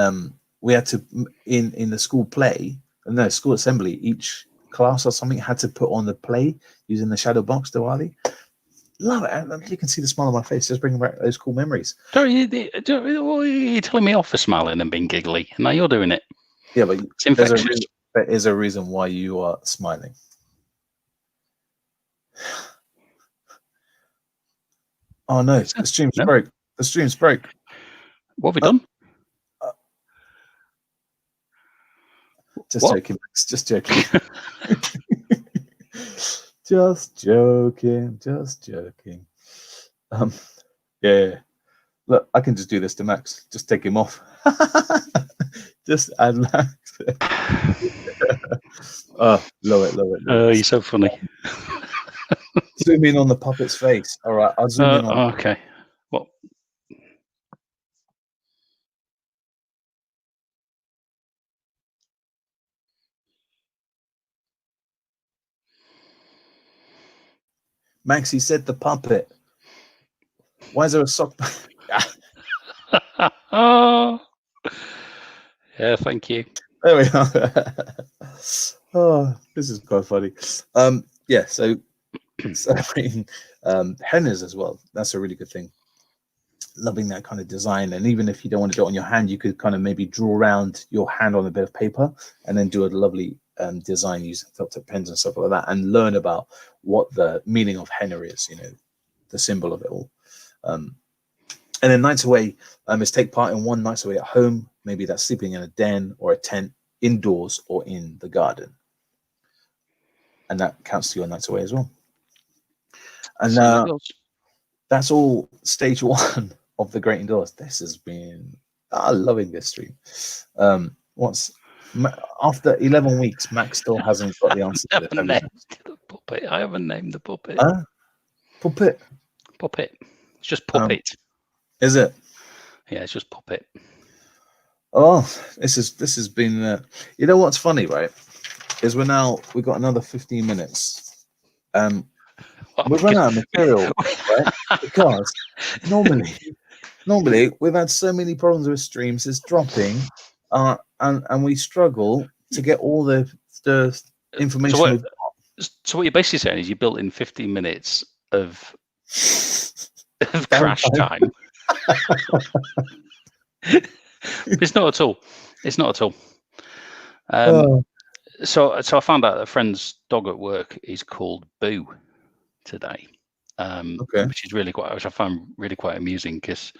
[SPEAKER 1] we had to in the school play, no school assembly, each class or something had to put on the play using the shadow box Diwali. Love it. You can see the smile on my face, just bringing back those cool memories.
[SPEAKER 2] You're telling me off for smiling and being giggly, and now you're doing it.
[SPEAKER 1] Yeah, but
[SPEAKER 2] it's infectious.
[SPEAKER 1] There is a reason why you are smiling. Oh no, the stream's broke. The stream's broke.
[SPEAKER 2] What have we done?
[SPEAKER 1] Just joking, Max. Just joking. Just joking. Yeah. Look, I can just do this to Max. Just take him off. Just add Max. Oh, love it.
[SPEAKER 2] Oh, you're so funny.
[SPEAKER 1] Zoom in on the puppet's face. All right, I'll zoom in on.
[SPEAKER 2] Okay. Well,
[SPEAKER 1] Max, he said the puppet. Why is there a sock?
[SPEAKER 2] oh, yeah. Thank you.
[SPEAKER 1] There we are. Oh, this is quite funny. Yeah. So celebrating hennas as well. That's a really good thing. Loving that kind of design, and even if you don't want to do it on your hand, you could kind of maybe draw around your hand on a bit of paper and then do a lovely design using felt tip pens and stuff like that, and learn about what the meaning of henna is. You know, the symbol of it all. And then nights away is take part in one nights away at home. Maybe that's sleeping in a den or a tent, indoors or in the garden, and that counts to your nights away as well. And that's all stage one of the Great Indoors. This has been loving this stream. After 11 weeks, Max still hasn't got the answer to
[SPEAKER 2] the puppet. I haven't named the puppet.
[SPEAKER 1] Puppet.
[SPEAKER 2] Puppet. It's just puppet.
[SPEAKER 1] Is it?
[SPEAKER 2] Yeah, it's just puppet.
[SPEAKER 1] Oh, this has been. You know what's funny, right? Is we've got another 15 minutes. We've run out of material, right? Because normally we've had so many problems with streams, it's dropping, and we struggle to get all the information.
[SPEAKER 2] So what you're basically saying is you built in 15 minutes of crash time. It's not at all. It's not at all. So I found out a friend's dog at work is called Boo today, which I found really quite amusing, because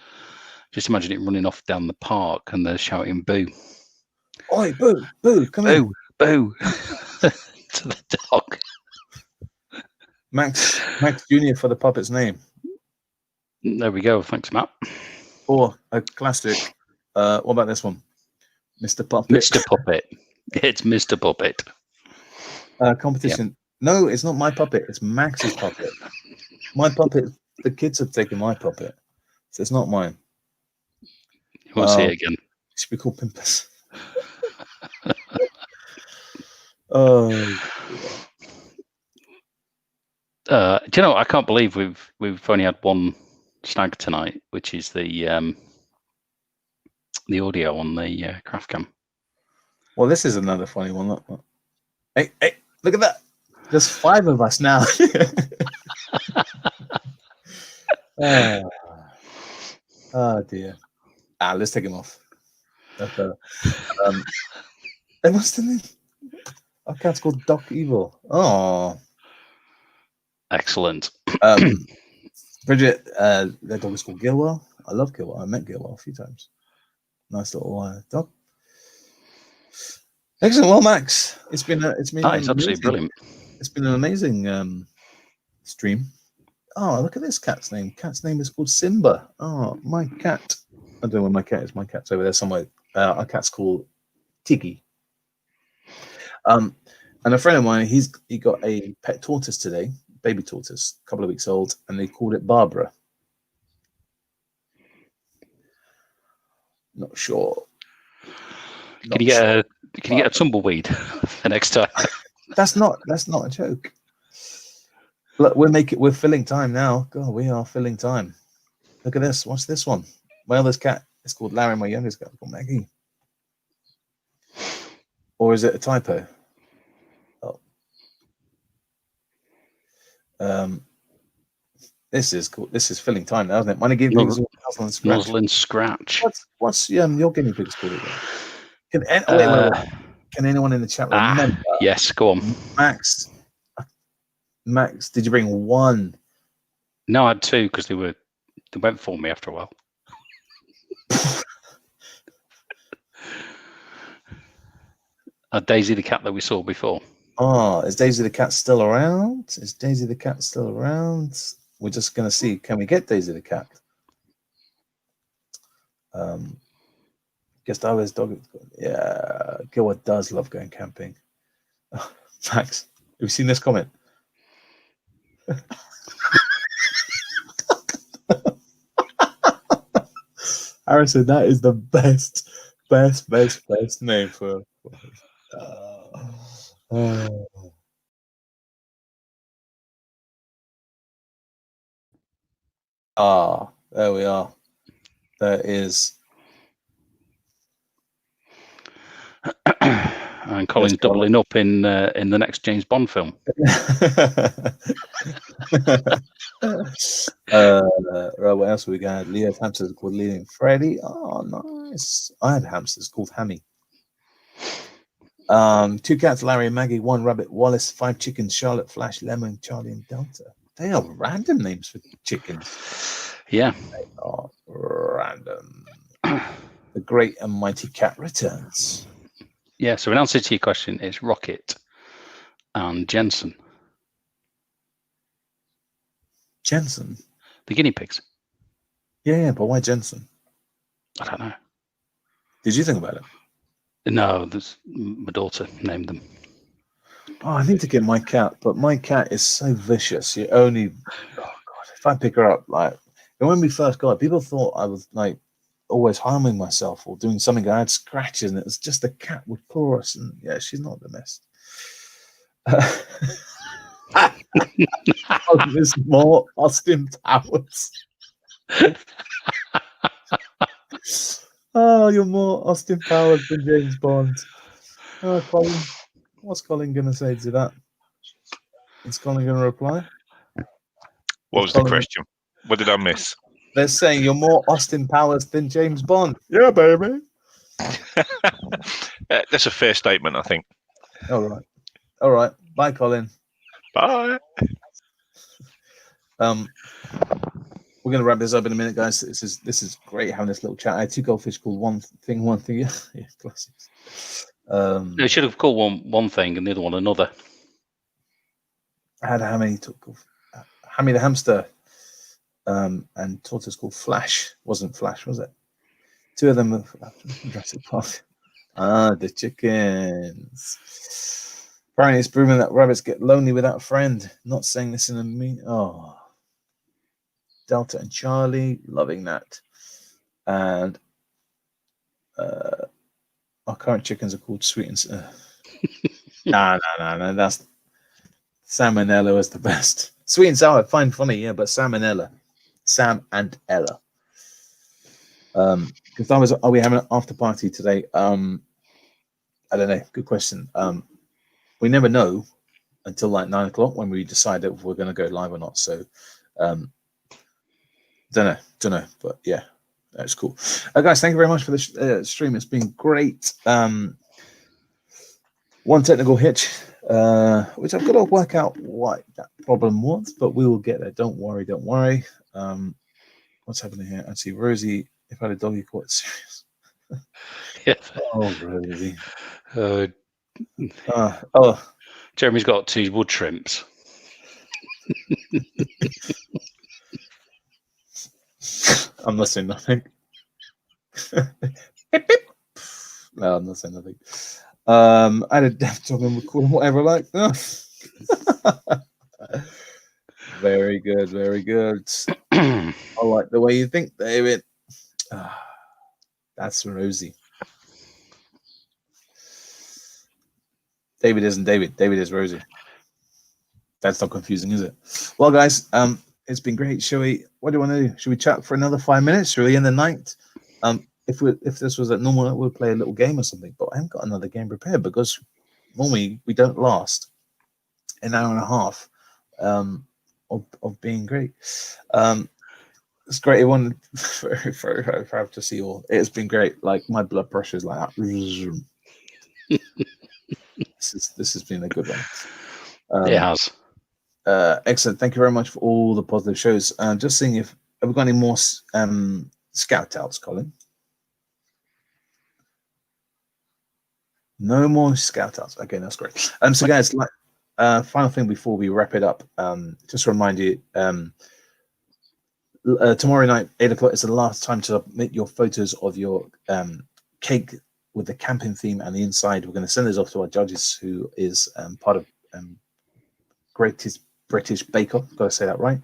[SPEAKER 2] just imagine it running off down the park and they're shouting Boo.
[SPEAKER 1] Oi, Boo, Boo, come
[SPEAKER 2] Boo,
[SPEAKER 1] here.
[SPEAKER 2] Boo to the dog.
[SPEAKER 1] Max Jr. for the puppet's name.
[SPEAKER 2] There we go. Thanks, Matt.
[SPEAKER 1] Or a classic. What about this one? Mr. Puppet.
[SPEAKER 2] Mr. Puppet. It's Mr. Puppet.
[SPEAKER 1] Competition. Yep. No, it's not my puppet. It's Max's puppet. My puppet. The kids have taken my puppet, so it's not mine.
[SPEAKER 2] You want to see it again?
[SPEAKER 1] It should be called Pimpus. Oh.
[SPEAKER 2] Do you know? I can't believe we've only had one snag tonight, which is the audio on the craft cam.
[SPEAKER 1] Well, this is another funny one. Look. Hey, look at that! There's 5 of us now. Oh dear. Let's take him off. That's better. What's the name? Our cat's called Doc Evil. Oh,
[SPEAKER 2] excellent.
[SPEAKER 1] Bridget, their dog is called Gilwell. I love Gilwell. I met Gilwell a few times. Nice little dog. Excellent. Well, Max, it's been
[SPEAKER 2] it's absolutely brilliant.
[SPEAKER 1] It's been an amazing stream. Oh, look at this cat's name. Cat's name is called Simba. Oh, my cat. I don't know where my cat is. My cat's over there somewhere. Our cat's called Tiggy. And a friend of mine, he got a pet tortoise today, baby tortoise, a couple of weeks old, and they called it Barbara. Not sure.
[SPEAKER 2] Can you get a tumbleweed the next time?
[SPEAKER 1] That's not a joke. Look, we're filling time now. God, we are filling time. Look at this. What's this one? My other cat is called Larry. My youngest cat is called Maggie. Or is it a typo? Oh. This is cool. This is filling time now, isn't it? Mine guinea pigs
[SPEAKER 2] Nuzzle and scratch.
[SPEAKER 1] What's your guinea pigs called again? Wait. Can anyone in the chat remember?
[SPEAKER 2] Yes, go on.
[SPEAKER 1] Max, did you bring one?
[SPEAKER 2] No, I had 2 because they went for me after a while. Daisy the cat that we saw before.
[SPEAKER 1] Oh, is Daisy the cat still around? We're just going to see. Can we get Daisy the cat? Guest hours dog. Yeah, Gilward does love going camping. Oh, Max, have you seen this comment? Harrison, that is the best name for. There we are. There is.
[SPEAKER 2] And Colin's doubling up in the next James Bond film.
[SPEAKER 1] Right, what else we got? Leo's hamsters called Leo and Freddy. Oh, nice. I had hamsters called Hammy. 2 cats, Larry and Maggie. 1 rabbit, Wallace. 5 chickens, Charlotte, Flash, Lemon, Charlie, and Delta. They are random names for chickens.
[SPEAKER 2] Yeah.
[SPEAKER 1] They are random. The Great and Mighty Cat returns.
[SPEAKER 2] Yeah, so in answer to your question, it's Rocket and Jensen.
[SPEAKER 1] Jensen?
[SPEAKER 2] The guinea pigs.
[SPEAKER 1] Yeah, but why Jensen?
[SPEAKER 2] I don't know.
[SPEAKER 1] Did you think about it?
[SPEAKER 2] No, my daughter named them.
[SPEAKER 1] Oh, I need to get my cat, but my cat is so vicious. You only, oh God, if I pick her up, like, and when we first got it, people thought I was like always harming myself or doing something. I had scratches, and it was just the cat would paw us, and yeah, she's not the best. There's more Austin Powers. Oh, you're more Austin Powers than James Bond. Oh, Colin, what's Colin going to say to that? Is Colin going to reply?
[SPEAKER 3] What was the question? What did I miss?
[SPEAKER 1] They're saying you're more Austin Powers than James Bond. Yeah, baby.
[SPEAKER 3] That's a fair statement, I think.
[SPEAKER 1] All right. All right. Bye, Colin.
[SPEAKER 3] Bye.
[SPEAKER 1] We're going to wrap this up in a minute, guys. This is great having this little chat. I had 2 goldfish called one thing. Yeah, classics.
[SPEAKER 2] They should have called one thing and the other one another.
[SPEAKER 1] I had Hammy the hamster, and tortoise called Flash. Wasn't Flash, was it? 2 of them were Jurassic Park. The chickens. Apparently, it's proven that rabbits get lonely without a friend. Not saying this in a mean. Oh. Delta and Charlie, loving that. And our current chickens are called Sweet and no, that's Salmonella is the best. Sweet and sour, I find funny, yeah, but Salmonella. Sam and Ella. Because are we having an after party today? I don't know. Good question. We never know until like 9 o'clock when we decide if we're going to go live or not. So, don't know, but yeah, that's cool. Guys, thank you very much for the stream. It's been great. One technical hitch, which I've got to work out what that problem was, but we will get there. Don't worry. What's happening here? I see Rosie. If I had a dog, you call it serious.
[SPEAKER 2] Yeah.
[SPEAKER 1] Oh, Rosie.
[SPEAKER 2] Jeremy's got 2 wood shrimps.
[SPEAKER 1] I'm not saying nothing. No, I'm not saying nothing. I had a deaf dog and we call him whatever I like. Very good. I like the way you think, David. That's Rosie. David isn't David. David is Rosie. That's not confusing, is it? Well, guys, it's been great. What do you want to do? Should we chat for another 5 minutes? Should we end the night? If this was at normal, we'll play a little game or something. But I haven't got another game prepared because normally we don't last an hour and a half of being great. It's great. Everyone, very proud to see you all. It's been great. Like my blood pressure is like that. This has been a good one.
[SPEAKER 2] It has.
[SPEAKER 1] Excellent. Thank you very much for all the positive shows. Just seeing if have we got any more scout outs, Colin? No more scout outs. Okay, that's great. So guys, like final thing before we wrap it up, just to remind you, tomorrow night, 8 o'clock is the last time to submit your photos of your cake with the camping theme and the inside. We're going to send this off to our judges, who is part of Greatest British Bake Off. Got to say that right.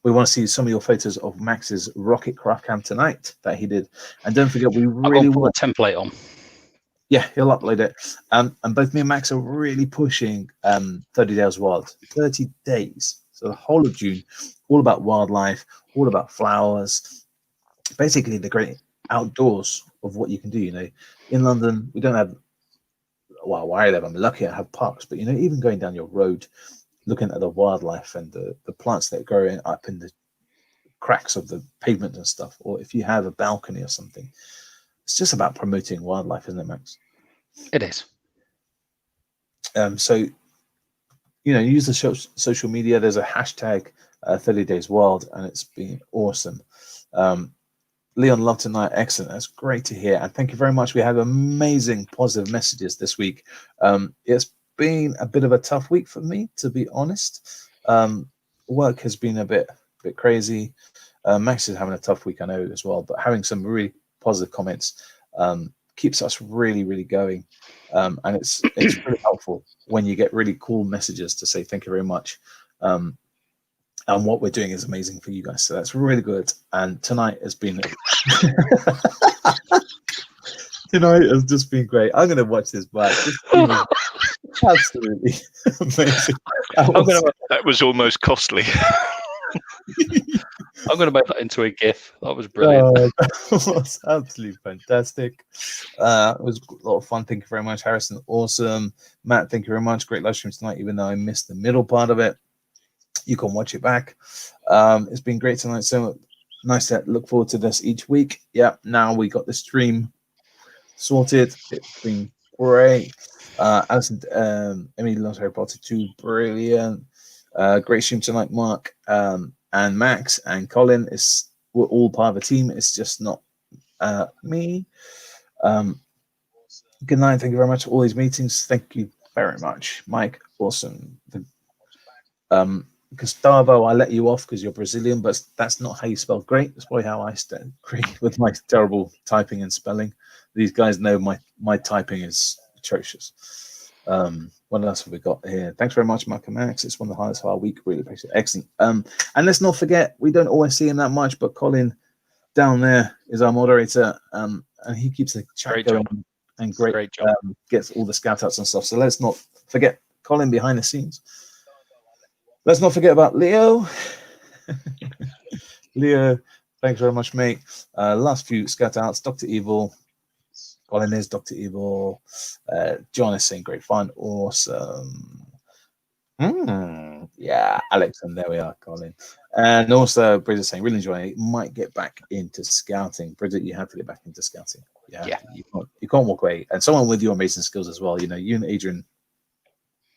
[SPEAKER 1] We want to see some of your photos of Max's rocket craft camp tonight that he did, and don't forget, we really
[SPEAKER 2] want a template on.
[SPEAKER 1] Yeah, he'll upload it. And both me and Max are really pushing 30 Days Wild. 30 days. So the whole of June, all about wildlife, all about flowers. Basically, the great outdoors of what you can do. You know, in London, we don't have, well, why are they? I'm lucky I have parks, but, you know, even going down your road, looking at the wildlife and the plants that grow up in the cracks of the pavement and stuff, or if you have a balcony or something, it's just about promoting wildlife, isn't it, Max?
[SPEAKER 2] It is.
[SPEAKER 1] So, you know, use the social media. There's a hashtag 30 Days Wild, and it's been awesome. Leon, love tonight. Excellent. That's great to hear. And thank you very much. We had amazing positive messages this week. It's been a bit of a tough week for me, to be honest. Work has been a bit crazy. Max is having a tough week, I know, as well, but having some really positive comments keeps us really, really going. And it's really helpful when you get really cool messages to say thank you very much. And what we're doing is amazing for you guys. So that's really good. And tonight has been tonight has just been great. I'm going to watch this back. Absolutely amazing.
[SPEAKER 3] That was almost costly.
[SPEAKER 2] I'm going to make that into a GIF. That was brilliant.
[SPEAKER 1] That was absolutely fantastic. It was a lot of fun. Thank you very much, Harrison. Awesome. Matt, thank you very much. Great live stream tonight, even though I missed the middle part of it. You can watch it back. It's been great tonight. So nice to look forward to this each week. Yeah, now we got the stream sorted. It's been great. Alison, Emily loves Harry Potter 2. Brilliant. Great stream tonight, Mark. And Max and Colin, we're all part of a team. It's just not me. Good night. Thank you very much for all these meetings. Thank you very much, Mike. Awesome. Gustavo, I let you off because you're Brazilian, but that's not how you spell great. That's probably how I agree with my terrible typing and spelling. These guys know my typing is atrocious. What else have we got here? Thanks very much, Mark and Max. It's one of the highlights of our week. Really appreciate it. Excellent. And let's not forget, we don't always see him that much, but Colin down there is our moderator, and he keeps the chat going. Job. And great job. Gets all the scout outs and stuff. So let's not forget Colin behind the scenes. Let's not forget about Leo. Leo, thanks very much, mate. Last few scout outs. Dr. Evil. Colin is Dr. Evil. John is saying great fun. Awesome. Yeah, Alex, and there we are, Colin. And also, Bridget saying, really enjoying it. Might get back into scouting. Bridget, you have to get back into scouting. Yeah. You can't walk away. And someone with your amazing skills as well. You know, you and Adrian,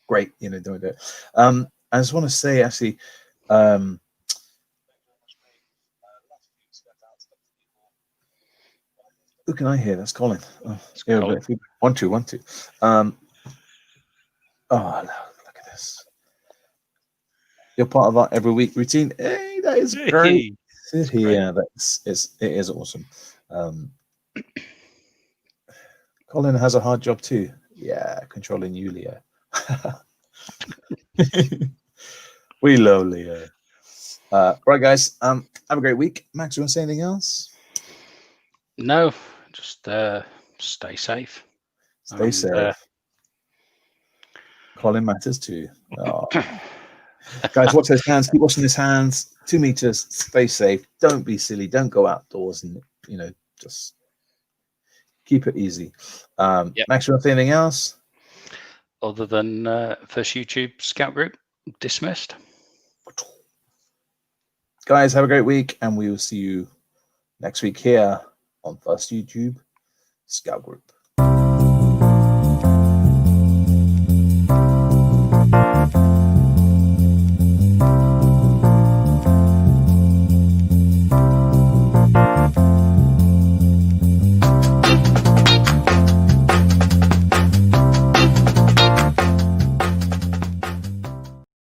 [SPEAKER 1] great, you know, doing it. I just want to say, actually, who can I hear? That's Colin. Oh, yeah, Colin. One, two. Oh, look at this. You're part of our every week routine. Hey, that is great. Yeah, it is awesome. Colin has a hard job too. Yeah, controlling you, Leo. We love Leo. Right, guys. Have a great week. Max, you want to say anything else?
[SPEAKER 2] No, just stay safe.
[SPEAKER 1] Stay safe. Colin matters too. Oh. Guys, watch those hands. Keep washing his hands. 2 meters. Stay safe. Don't be silly. Don't go outdoors and, you know, just keep it easy. Max, you want to say anything else?
[SPEAKER 2] Other than first YouTube scout group dismissed.
[SPEAKER 1] Guys, have a great week, and we will see you next week here on First YouTube Scout Group.